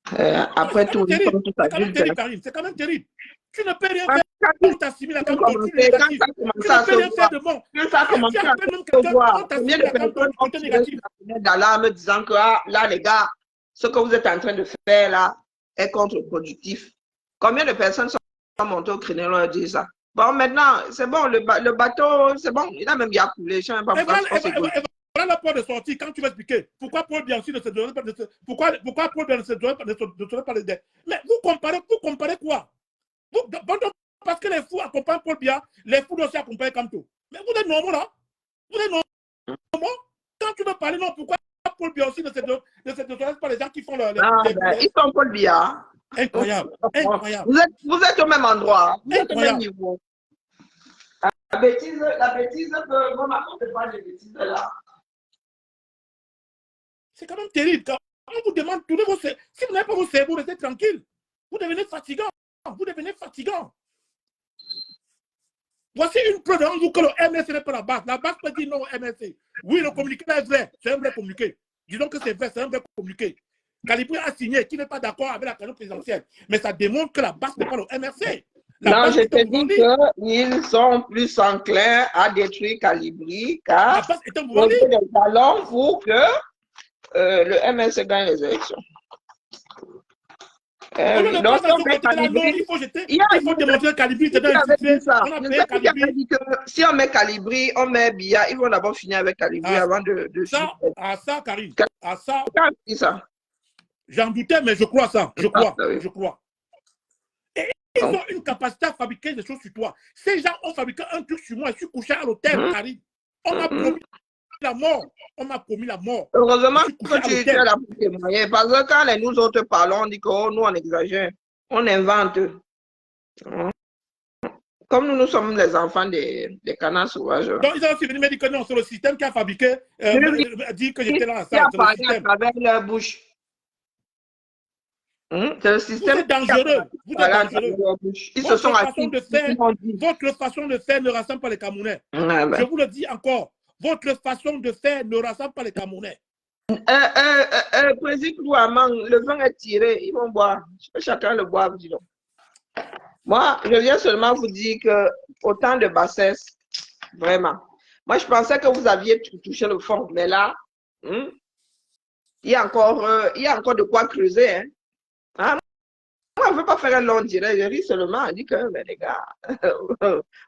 Après C'est quand tout, même nous terrible. sommes tous C'est quand même adultes. terrible, Karim. C'est quand même terrible. Tu ne peux rien Quand faire. quand On t'assimile à ça a comme torture commencé négative. Tu ne à peux se rien faire voir, de bon. quand ça a Tu commencé à appelles même se quelqu'un, on voir, combien t'assimile de à comme personnes ont côté tiré sur négatif. la fenêtre d'alarme disant que ah, là, les gars, ce que vous êtes en train de faire là est contre-productif. Combien de personnes sont montées au créneau leur dire ça? Bon, maintenant, c'est bon, le bateau, c'est bon, il a même bien coulé. Je ne sais même pas Et pourquoi on voilà, s'écoute. et voilà le point de sortie. Quand tu vas expliquer pourquoi Paul Bianchi ne se donne pas pourquoi Paul Bianchi ne se donne pas les dettes. Mais vous comparez quoi? Parce que les fous accompagnent Paul Biya, les fous aussi accompagnent Kamto. Mais vous êtes normaux là? Vous êtes normaux? Quand tu veux parler, non, pourquoi Paul Biya aussi ne se donne pas les gens qui font Ah, ben, ils sont Paul Biya. Incroyable, incroyable. Vous êtes au même endroit, vous êtes au même Incroyable. niveau. La bêtise que vous m'apportez pas de bêtises là. C'est quand même terrible. Quand on vous demande, si vous n'avez pas vos cerveaux, restez tranquille. Vous devenez fatigant. Vous devenez fatigant. Voici une preuve devant vous que le MSC n'est pas la base. La base peut dire non au MSC. Oui, le communiqué est vrai. C'est un vrai communiqué. Disons que c'est vrai, c'est un vrai communiqué. Calibri a signé qui n'est pas d'accord avec la candidature présidentielle. Mais ça démontre que la base n'est pas le MRC. Non, je te dis qu'ils sont plus enclins à détruire Calibri car la base est un poser des ballons pour que le MSC gagne les élections. Oui, donc, il faut jeter, il faut démontrer que Calibri était infiltré. On a payé Calibri. Dit que si on met Calibri, on met Biya, ils vont d'abord finir avec Calibri avant de ça, Karim. Ça. J'en doutais, mais je crois ça. Je crois. Et ils ont une capacité à fabriquer des choses sur toi. Ces gens ont fabriqué un truc sur moi. Je suis couché à l'hôtel, Karim. On m'a promis la mort. On m'a promis la mort. Heureusement que tu es là pour témoigner. Parce que quand nous autres parlons, on dit que nous, on exagère. On invente. Comme nous sommes les enfants des canards sauvages. Donc, ils ont aussi venu me dire que non, c'est le système qui a fabriqué, dit que j'étais dans la salle. Qui a parlé à travers leur bouche. C'est le système. Vous êtes dangereux. Vous êtes dangereux. Ils se sont assis. Votre façon de faire ne rassemble pas les Camerounais. Je vous le dis encore. Votre façon de faire ne rassemble pas les Camerounais. Président Kouamang, le vin est tiré. Ils vont boire. Chacun le boit, dis donc. Moi, je viens seulement vous dire que autant de bassesse, vraiment. Moi, je pensais que vous aviez touché le fond, mais là, il y a encore de quoi creuser. Hein. Moi, on ne veut pas faire un long direct. Je ris seulement. Je dis que, mais les gars,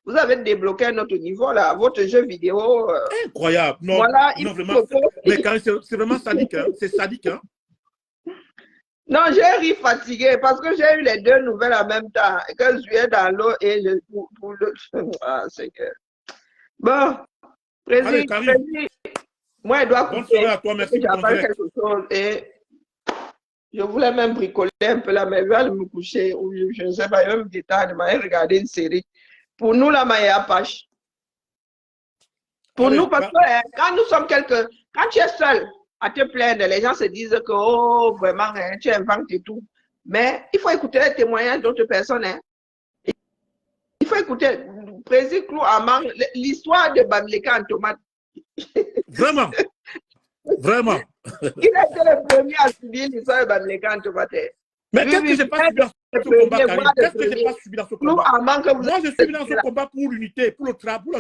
vous avez débloqué un autre niveau, là. Votre jeu vidéo. Incroyable. Non, voilà, non vraiment. Mais quand c'est vraiment sadique. Hein. C'est sadique. Hein. Non, j'ai ri fatigué parce que j'ai eu les deux nouvelles en même temps. Et que je suis dans l'eau et je pour le. Ah, c'est que. Bon, président, moi, je dois couper. Bonne soirée à toi, merci. J'apprends quelque chose et je voulais même bricoler un peu là, mais je vais aller me coucher ou je ne sais pas, je vais me détendre, je vais regarder une série. Pour nous, la Maya Apache. Pour nous, parce que quand nous sommes quand tu es seul à te plaindre, les gens se disent que, oh, vraiment, hein, tu inventes et tout. Mais il faut écouter les témoignages d'autres personnes. Hein. Il faut écouter. Président Clou Amang, l'histoire de Bamileka en tomate. Vraiment. Vraiment. Il a été le premier à subir l'histoire de Bamileka en tomate. Mais qu'est-ce que j'ai pas subi dans ce combat, Karim? Qu'est-ce que j'ai pas subi dans ce combat? Moi, je suis venu dans ce combat pour l'unité, pour le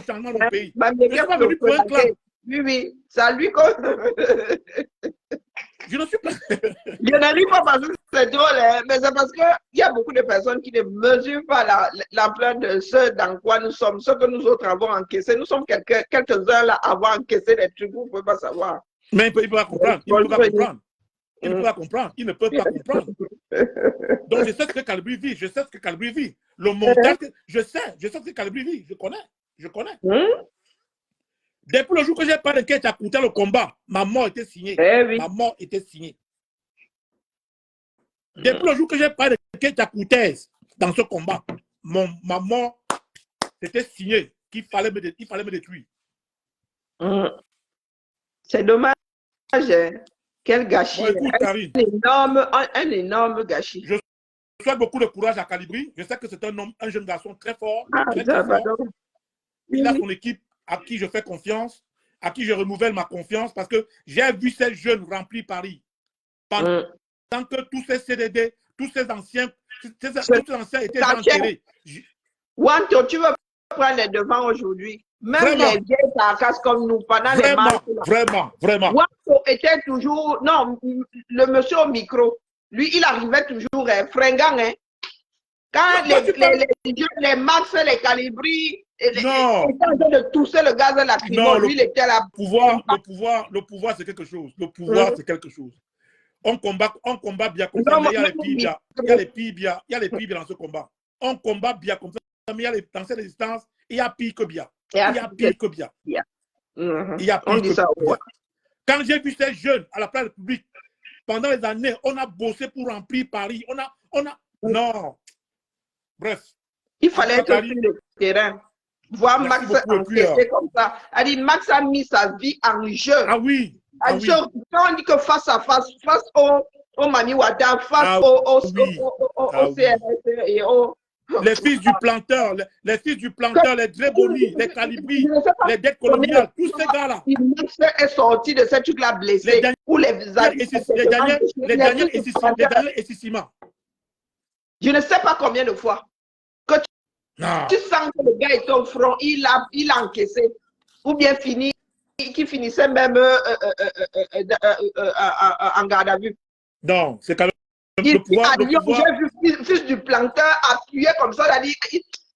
changement de mon pays. Je ne suis pas venu pour un clan. Oui, ça lui Je ne suis pas. Je n'arrive pas parce que c'est drôle, hein, mais c'est parce qu'il y a beaucoup de personnes qui ne mesurent pas l'ampleur de ce dans quoi nous sommes, ce que nous autres avons encaissé. Nous sommes quelques-uns là à avoir encaissé des trucs, vous ne pouvez pas savoir. Mais il ne peut pas comprendre. Il ne peut pas comprendre. Il ne peut pas comprendre. Il ne peut pas comprendre. Donc, je sais ce que Calibri vit. Je sais ce que Calibri vit. Le montage, je sais ce que Calibri vit. Je connais. Je connais. Depuis le jour que j'ai pas de quête à coûter le combat, ma mort était signée. Oui. Ma mort était signée. Depuis le jour que j'ai pas de quête à coûter dans ce combat, ma mort était signée. Qu'il fallait me détruire. C'est dommage. Hein? Quel gâchis. Bon, écoute, un énorme gâchis. Je souhaite beaucoup de courage à Calibri. Je sais que c'est un jeune garçon très fort. Très fort. Il a son équipe à qui je fais confiance, à qui je renouvelle ma confiance parce que j'ai vu ces jeunes remplir Paris pendant tant que tous ces CDD, tous ces anciens étaient enterrés. Wanto, tu veux prendre les devants aujourd'hui. Même Vraiment. les vieilles carcasses comme nous, pendant les marches. Vraiment. Wanto était toujours... Non, le monsieur au micro, lui, il arrivait toujours fringant. Hein. Quand les Max, les Calibri, étaient en train de tousser le gaz lacrymo, lui, il était là. Le pouvoir, c'est quelque chose. Le pouvoir, c'est quelque chose. On combat bien comme ça, mais il y a les pires bien. Il y a les pires dans ce combat. On combat bien comme ça, mais dans cette résistance, il y a pire que bien. Il y a pire que bien. Il y a pire que bien. Quand j'ai vu ces jeunes à la place publique, pendant les années, on a bossé pour remplir Paris. Non. Bref. Il fallait être sur le terrain. Voir Max enquêter comme ça. Max a mis sa vie en jeu. Ah oui. Quand on dit que face à face au Mami Wada, face au CRS et au... Les fils du planteur, les Dréboni, les Calibri, les dettes coloniales, tous ces gars-là. Max est sorti de ce truc-là blessé. Les derniers Essissima. Je ne sais pas combien de fois que tu sens que le gars est au front, il a encaissé. Ou bien qui finissait même en garde à vue. Non, c'est quand même le pouvoir. J'ai vu fils du planteur appuyé comme ça. Il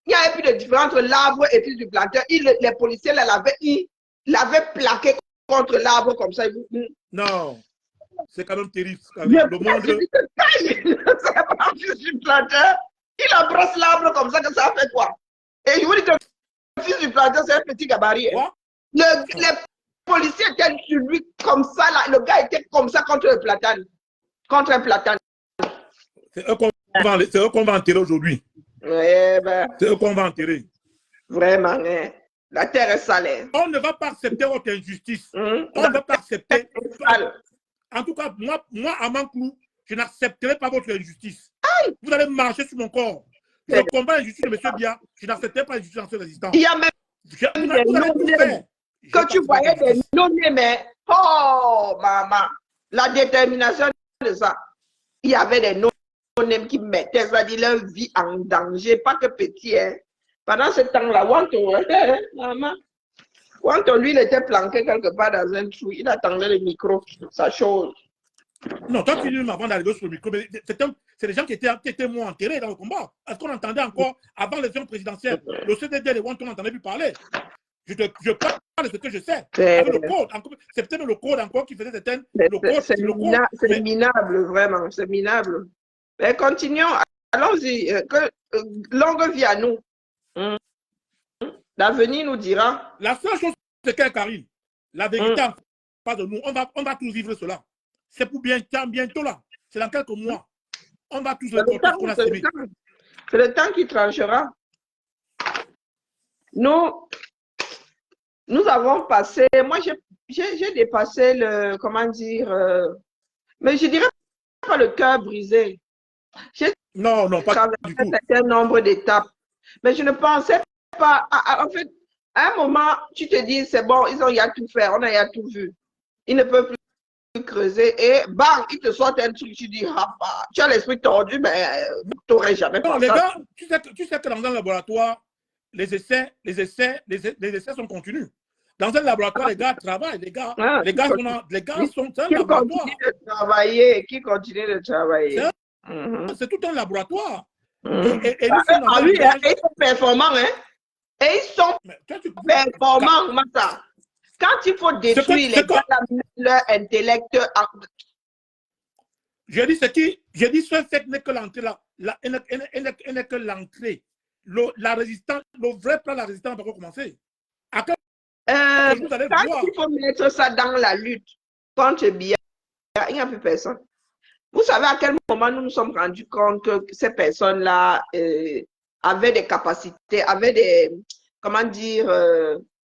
n'y avait plus de différence entre l'arbre et fils du planteur. Les policiers l'avaient plaqué contre l'arbre comme ça. Non, c'est quand même terrible. Le monde... C'est pas fils du planteur. Il embrasse l'arbre comme ça, que ça fait quoi? Et je vous dis que le fils du planteur, c'est un petit gabarit. Hein. Les policiers étaient sur lui comme ça, là. Le gars était comme ça contre le platane. Contre un platane. C'est eux qu'on va enterrer aujourd'hui. Ouais, ben, c'est eux qu'on va enterrer. Vraiment, hein. La terre est salée. On ne va pas accepter aucune injustice. On ne va pas accepter. En tout cas, moi à Manklou, je n'accepterai pas votre injustice. Aïe. Vous allez marcher sur mon corps. Je combats l'injustice de M. Bia. Je n'accepterai pas l'injustice dans cette résistance. Il y a même que tu voyais des nommés, mais oh, maman, la détermination de ça. Il y avait des noms qui mettaient leur vie en danger, pas que petit. Hein. Pendant ce temps-là, maman, Wanto, lui, il était planqué quelque part dans un trou. Il attendait le micro, sa chose. Non, toi, tu dis avant d'arriver sur le micro, c'est des gens qui étaient moins enterrés dans le combat. Est-ce qu'on entendait encore, avant l'élection présidentielle, le CDD de Wanto, on n'entendait plus parler? Je parle de ce que je sais. C'est peut-être le code encore qui faisait certaines. C'est minable, vraiment, c'est minable. Mais continuons, allons-y. Longue vie à nous. L'avenir nous dira. La seule chose, c'est qu'elle, Karine, la vérité, pas de nous. On va tous vivre cela. C'est pour bientôt là. C'est dans quelques mois. On va tous le porter qu'on a semé. C'est le temps qui tranchera. Nous avons passé, moi j'ai dépassé le, comment dire, mais je dirais pas le cœur brisé. Non, pas du tout. Un certain nombre d'étapes. Mais je ne pensais pas, en fait, à un moment, tu te dis, c'est bon, il y a tout fait, on a tout vu. Ils ne peuvent plus creuser et bang, ils te sortent un truc, tu dis, ah, bah, tu as l'esprit tordu, mais tu n'aurais jamais pensé. Non, les gars, tu sais que dans un laboratoire, les essais sont continus. Dans un laboratoire, les gars travaillent, les gars sont un laboratoire. Qui continue de travailler. C'est tout un laboratoire. Et ils sont performants, hein? Et ils sont performants, Mata. Quand il faut détruire les gars, leur intellect. J'ai dit ce fait n'est que l'entrée, n'est que l'entrée. La résistance, le vrai plan de la résistance va commencer. Quand il faut mettre ça dans la lutte contre Biya, il n'y a plus personne. Vous savez à quel moment nous nous sommes rendus compte que ces personnes-là avaient des capacités, avaient des, comment dire,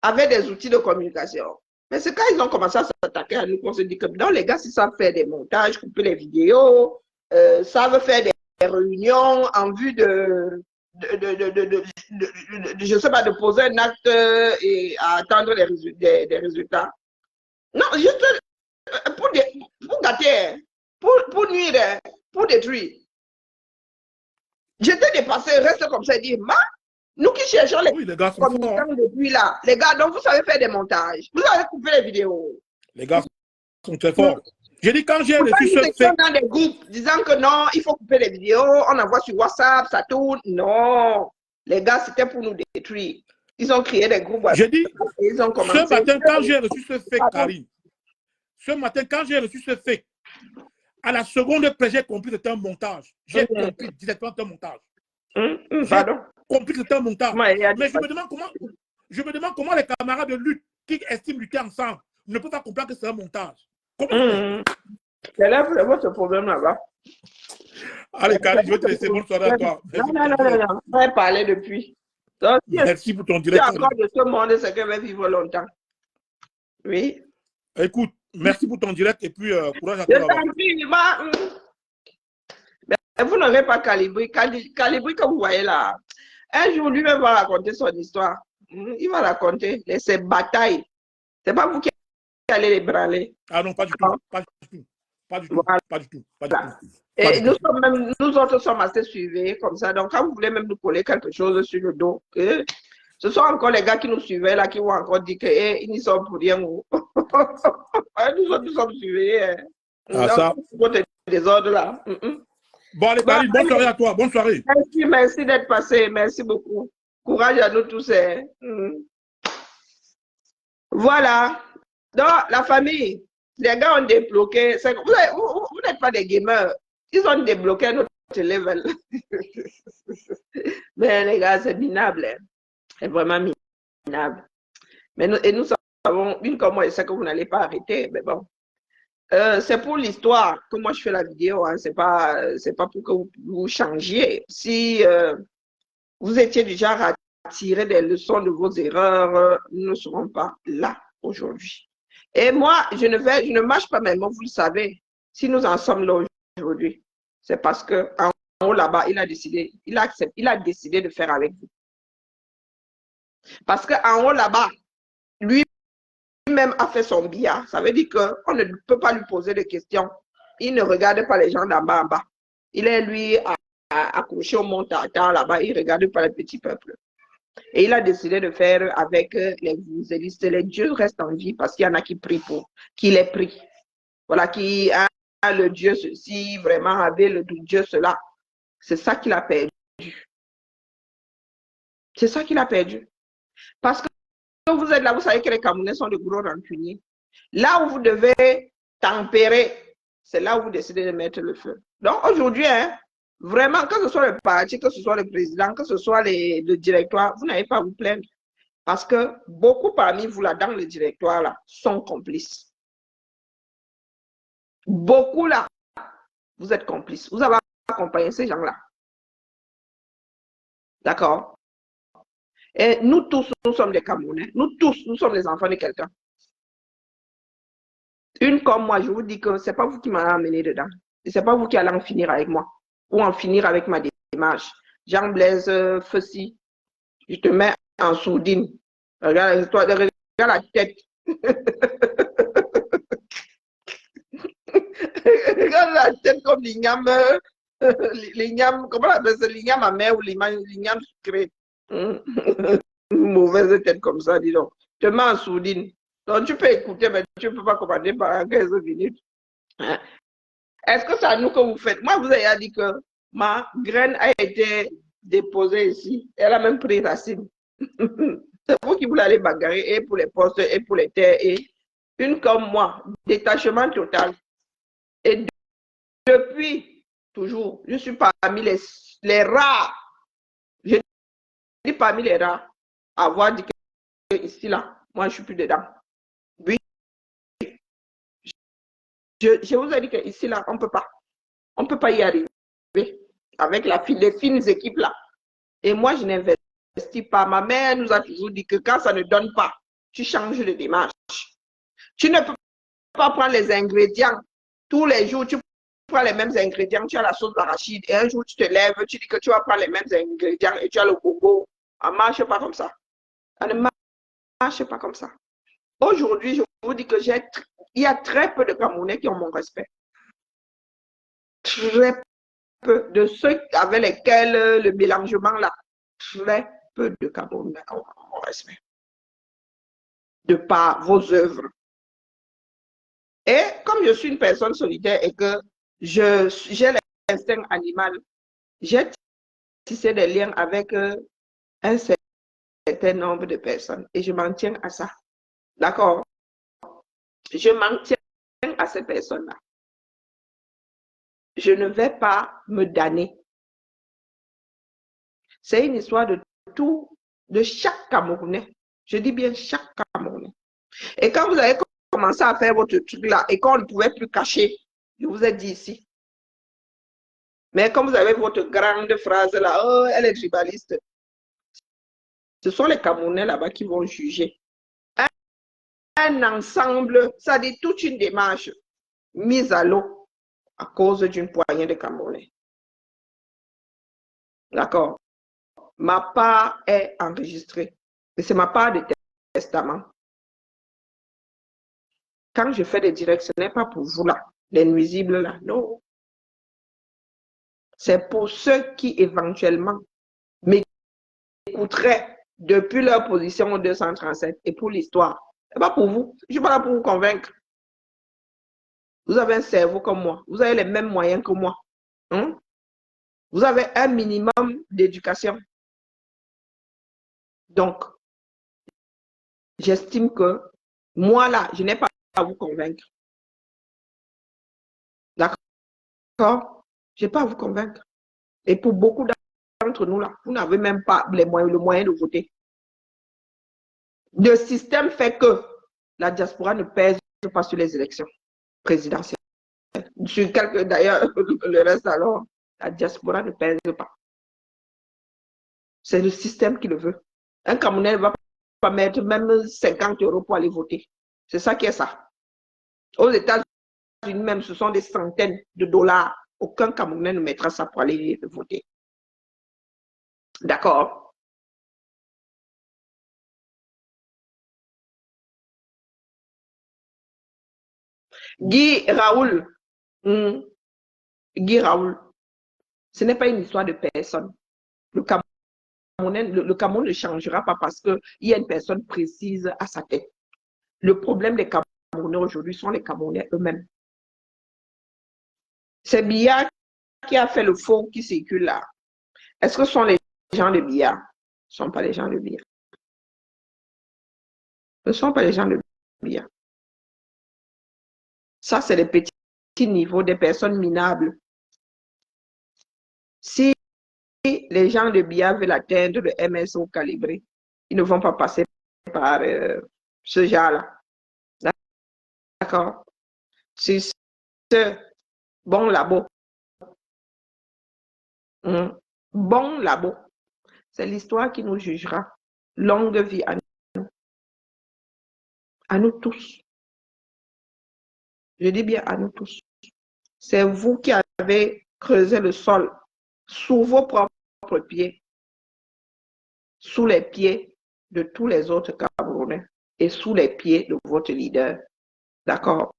avaient des outils de communication. Mais c'est quand ils ont commencé à s'attaquer à nous qu'on se dit que non, les gars, si savent faire des montages, couper les vidéos, savent faire des réunions en vue de je sais pas, de poser un acte et à attendre des résultats. Non, juste pour gâter. pour nuire, hein, pour détruire. J'étais dépassé, reste comme ça et dire, nous qui cherchons les Oui, les gars sont forts. communicants depuis là, les gars, donc vous savez faire des montages, vous avez coupé les vidéos. Les gars sont très forts. J'ai dit, quand j'ai reçu ce fait. fait. Dans des groupes disant que non, il faut couper les vidéos, on envoie sur WhatsApp, ça tourne. Non, les gars, c'était pour nous détruire. Ils ont créé des groupes. J'ai dit, ils ont commencé. ce matin, quand j'ai reçu ce fait, Karine, ce matin, quand j'ai reçu ce fait, à la seconde près, j'ai compris que c'était un montage. J'ai compris directement que c'était un montage. J'ai compris que c'était un montage. Mais je me demande comment les camarades de lutte qui estiment lutter ensemble ne peuvent pas comprendre que c'est un montage. Comment c'est là votre problème là-bas. Allez, Karine, je vais te laisser. Bonne soirée à toi. Non. On va parler depuis. Donc, merci pour ton direct. Si encore de ce monde, c'est qu'elle va vivre longtemps. Oui. Écoute, merci pour ton direct et puis courage à toi. Mais vous n'aurez pas Calibri. Calibri que vous voyez là. Un jour, lui-même va raconter son histoire. Il va raconter ses batailles. C'est pas vous qui allez les branler. Ah non, pas du tout. Pas du tout. Pas du tout. Voilà. Pas du tout. Pas du tout. Et nous autres sommes assez suivis comme ça. Donc, quand vous voulez même nous coller quelque chose sur le dos, ce sont encore les gars qui nous suivaient là qui vont encore dire qu'ils n'y sont pour rien. Nous autres, nous sommes suivis. Ah, ça. Des ordres là. Bon, allez, Karine, bonne soirée à toi. Bonne soirée. Merci d'être passé. Merci beaucoup. Courage à nous tous. Voilà. Donc, la famille, les gars ont débloqué. Vous n'êtes pas des gamers. Ils ont débloqué notre level. Mais les gars, c'est minable. C'est vraiment minable. Mais nous savons, une comme moi, je sais que vous n'allez pas arrêter. Mais bon. C'est pour l'histoire que moi je fais la vidéo. Hein. C'est pas pour que vous changiez. Si vous étiez du genre à tirer des leçons de vos erreurs, nous ne serons pas là aujourd'hui. Et moi, je ne mâche pas mes mots, vous le savez. Si nous en sommes là aujourd'hui, c'est parce que en haut là-bas, il a décidé de faire avec vous. Parce qu'en haut là-bas, lui-même a fait son billard. Ça veut dire qu'on ne peut pas lui poser de questions. Il ne regarde pas les gens d'en bas en bas. Il est lui accroché au montagne là-bas. Il ne regarde pas les petits peuples. Et il a décidé de faire avec les évangélistes. Les dieux restent en vie parce qu'il y en a qui prient pour, qui les prient. Voilà, qui a le Dieu ceci, vraiment avait le Dieu cela. C'est ça qu'il a perdu. C'est ça qu'il a perdu. Parce que quand vous êtes là, vous savez que les Camerounais sont de gros rancuniers. Là où vous devez tempérer, c'est là où vous décidez de mettre le feu. Donc aujourd'hui, hein, vraiment, que ce soit le parti, que ce soit le président, que ce soit le directoire, vous n'avez pas à vous plaindre. Parce que beaucoup parmi vous là, dans le directoire, là, sont complices. Beaucoup là, vous êtes complices. Vous avez accompagné ces gens-là. D'accord? Et nous tous, nous sommes des Camerounais. Nous tous, nous sommes les enfants de quelqu'un. Une comme moi, je vous dis que ce n'est pas vous qui m'avez amené dedans. Et ce n'est pas vous qui allez en finir avec moi. Ou en finir avec ma démarche. Jean-Blaise Fessy, je te mets en sourdine. Regarde la tête. Regarde la tête comme l'igname. Comment on appelle ça? L'igname amer ou l'igname sucré. Mauvaise tête comme ça, dis donc. Te mets en sourdine. Donc tu peux écouter, mais tu ne peux pas commander pendant 15 minutes. Hein? Est-ce que c'est à nous que vous faites? Moi, vous avez dit que ma graine a été déposée ici. Elle a même pris racine. C'est vous qui voulez aller bagarrer et pour les postes et pour les terres. Et une comme moi, détachement total. Et depuis toujours, je suis parmi les rares. Je dis parmi les rares à avoir dit que ici, là, moi, je ne suis plus dedans. Oui. Je vous ai dit qu'ici, là, on ne peut pas. On ne peut pas y arriver avec les fines équipes, là. Et moi, je n'investis pas. Ma mère nous a toujours dit que quand ça ne donne pas, tu changes de démarche. Tu ne peux pas prendre les ingrédients tous les jours. Tu prends les mêmes ingrédients, tu as la sauce d'arachide. Et un jour, tu te lèves, tu dis que tu vas prendre les mêmes ingrédients et tu as le coco. Ça ne marche pas comme ça. Ça ne marche pas comme ça. Aujourd'hui, je vous dis que il y a très peu de Camerounais qui ont mon respect. Très peu de ceux avec lesquels le mélangement là, très peu de Camerounais ont mon respect. De par vos œuvres. Et comme je suis une personne solitaire et que j'ai l'instinct animal, j'ai tissé des liens avec un certain nombre de personnes et je m'en tiens à ça. D'accord? Je m'en tiens à ces personnes-là. Je ne vais pas me damner. C'est une histoire de tout, de chaque Camerounais. Je dis bien chaque Camerounais. Et quand vous avez commencé à faire votre truc là et qu'on ne pouvait plus cacher, je vous ai dit ici. Mais comme vous avez votre grande phrase là, oh, elle est tribaliste. Ce sont les Camerounais là-bas qui vont juger. Un ensemble, ça dit toute une démarche mise à l'eau à cause d'une poignée de Camerounais. D'accord? Ma part est enregistrée. Et c'est ma part de testament. Quand je fais des directs, ce n'est pas pour vous là, les nuisibles là, non. C'est pour ceux qui éventuellement m'écouteraient depuis leur position au 237 et pour l'histoire. Ce n'est pas pour vous. Je ne suis pas là pour vous convaincre. Vous avez un cerveau comme moi. Vous avez les mêmes moyens que moi. Hein? Vous avez un minimum d'éducation. Donc, j'estime que moi là, je n'ai pas à vous convaincre. D'accord? Je n'ai pas à vous convaincre. Et pour beaucoup d'entre nous là, vous n'avez même pas le moyen de voter. Le système fait que la diaspora ne pèse pas sur les élections présidentielles. Sur quelques, d'ailleurs, le reste alors, la diaspora ne pèse pas. C'est le système qui le veut. Un Camerounais ne va pas mettre même 50 € pour aller voter. C'est ça qui est ça. Aux États-Unis même, ce sont des centaines de dollars. Aucun Camerounais ne mettra ça pour aller voter. D'accord? Guy Raoul, Guy Raoul, ce n'est pas une histoire de personne. Le Cameroun ne changera pas parce qu'il y a une personne précise à sa tête. Le problème des Camerounais aujourd'hui sont les Camerounais eux-mêmes. C'est Biya qui a fait le faux qui circule là. Est-ce que ce sont les gens de Biya? Ce ne sont pas les gens de Biya. Ce ne sont pas les gens de Biya. Ça, c'est les petits niveaux des personnes minables. Si les gens de Biya veulent atteindre le MSO calibré, ils ne vont pas passer par ce genre-là. D'accord? C'est ce bon labo. Bon labo. C'est l'histoire qui nous jugera. Longue vie à nous. À nous tous. Je dis bien à nous tous. C'est vous qui avez creusé le sol sous vos propres pieds, sous les pieds de tous les autres Camerounais et sous les pieds de votre leader. D'accord?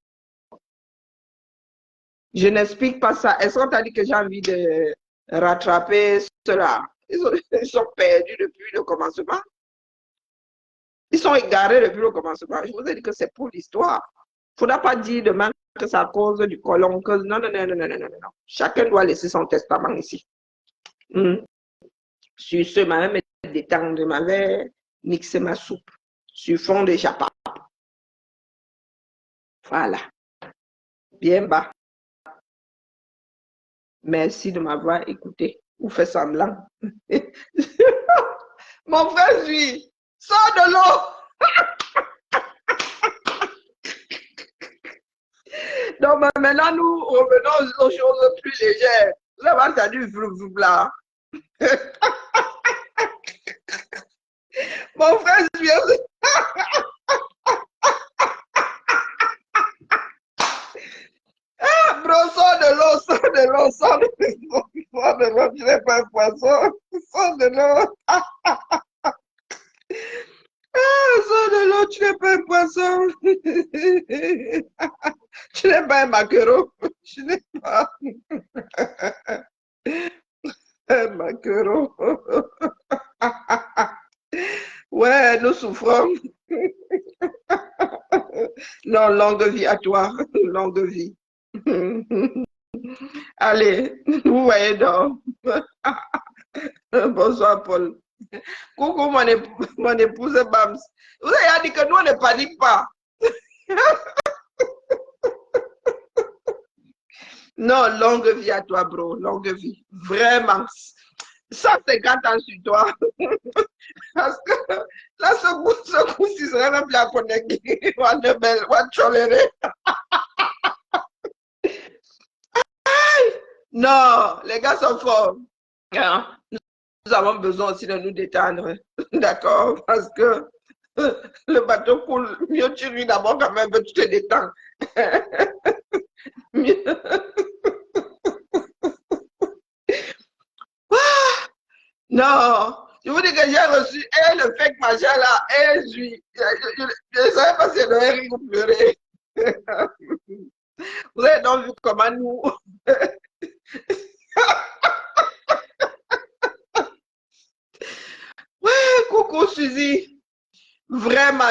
Je n'explique pas ça. Est-ce qu'on t'a dit que j'ai envie de rattraper cela? Ils sont perdus depuis le commencement. Ils sont égarés depuis le commencement. Je vous ai dit que c'est pour l'histoire. Il ne faudra pas dire demain que c'est à cause du colon. Que... Non, non, non, non, non, non, non. Chacun doit laisser son testament ici. Sur ce, ma mère me détendre, je m'avais mixé ma soupe sur fond de japa. Voilà. Bien bas. Merci de m'avoir écouté. Ou fait semblant. Mon frère, lui, sors de l'eau. Donc maintenant, nous revenons aux choses plus légères. Vous avez entendu là. Mon frère, je viens. Ah, bro, sors de l'eau, sors de l'eau, sors de l'eau, sors de l'eau, tu n'es pas un poisson, sors de l'eau. Ah, sors de l'eau, tu n'es pas un poisson. Tu n'es pas un maquereau, tu n'es pas. souffrant. Non, longue vie à toi. Longue vie. Allez, vous voyez donc. Bonsoir, Paul. Coucou, mon épouse Bams. Vous avez dit que nous, on ne panique pas. Non, longue vie à toi, bro. Longue vie. Vraiment. 150 ans sur toi. Parce que là, ce coup-ci serait même bien connecté. Non, les gars sont forts. Hein? Nous avons besoin aussi de nous détendre. D'accord? Parce que le bateau coule. Mieux tu ris d'abord quand même, tu te détends. Non, je vous dis que j'ai reçu le fake machin là, je ne savais pas si je devais rire ou pleurer. Vous avez donc vu comment nous. Ouais, coucou Suzy. Vraiment,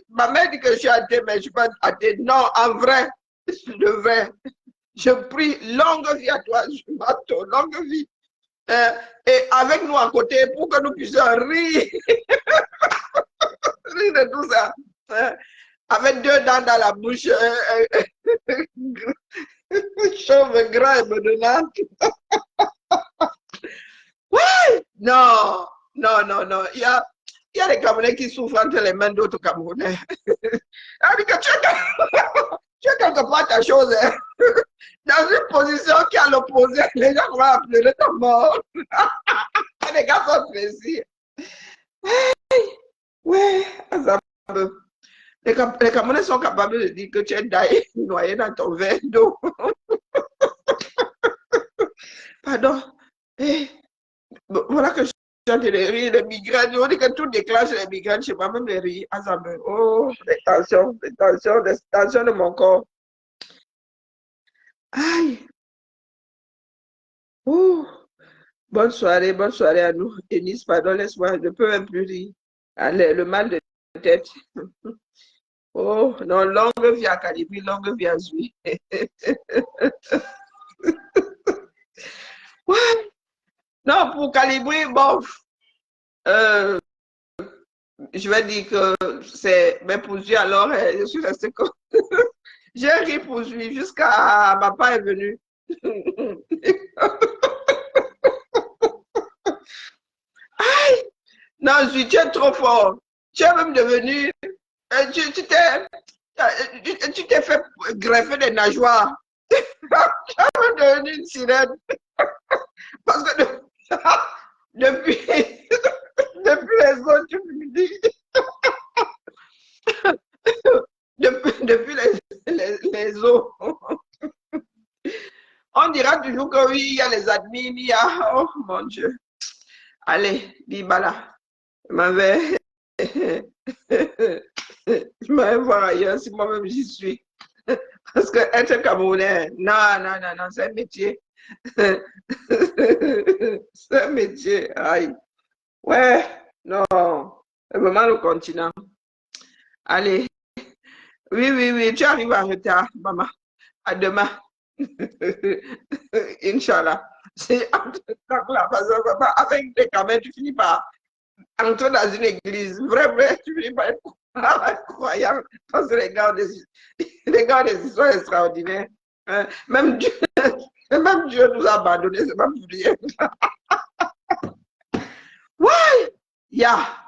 ma mère dit que je suis athée, mais je ne suis pas athée. Non, en vrai, je vais. Je prie longue vie à toi, je m'attends, longue vie. Et avec nous à côté pour que nous puissions rire. Rire de tout ça. Avec 2 dents dans la bouche. Chauve gras et bedonnante. Ouais! Non, non, non, non. Il y a des Camerounais qui souffrent entre les mains d'autres Camerounais. Elle dit que tu es quelque part ta chose. Hein? Dans une position qui est à l'opposé, les gens vont appeler ta mort. Les gars sont précis. Ouais, les Camerounais sont capables de dire que tu es noyé dans ton verre d'eau. Pardon. Voilà que je suis en train de rire, les migraines. On dit que tout déclenche les migraines, je ne sais pas même les rire. Oh, les tensions de mon corps. Aïe. Oh. Bonne soirée à nous. Denise, pardon, laisse-moi, je ne peux même plus rire. Allez, le mal de tête. Oh, non, longue vie à Calibri, longue vie à Zui. Ouais. Non, pour Calibri, bon, je vais dire que c'est, mais pour Zui, alors, je suis restée comme. J'ai ri pour Zui jusqu'à papa est venu. Aïe! Non, Zui, tu es trop fort. Tu es même devenu. Tu t'es fait greffer des nageoires. Tu es même devenu une sirène. Parce que depuis, depuis les autres, tu me dis. Depuis les eaux. On dira toujours que oui, il y a les admins, il y a. Oh mon Dieu. Allez, Bibala. Je m'en vais. Je m'en vais voir ailleurs si moi-même j'y suis. Parce que être Camerounais, non, non, non, non, c'est un métier. C'est un métier. Aïe. Ouais, non. C'est vraiment le continent. Allez. Oui, oui, oui, tu arrives en retard, maman. À demain. Inch'Allah. C'est avec des caméras, tu finis par entrer dans une église. Vrai, tu finis par être croyant. Parce que les gars ont des histoires extraordinaires. Même Dieu nous a abandonnés, c'est pas pour rien. Ouais, yeah.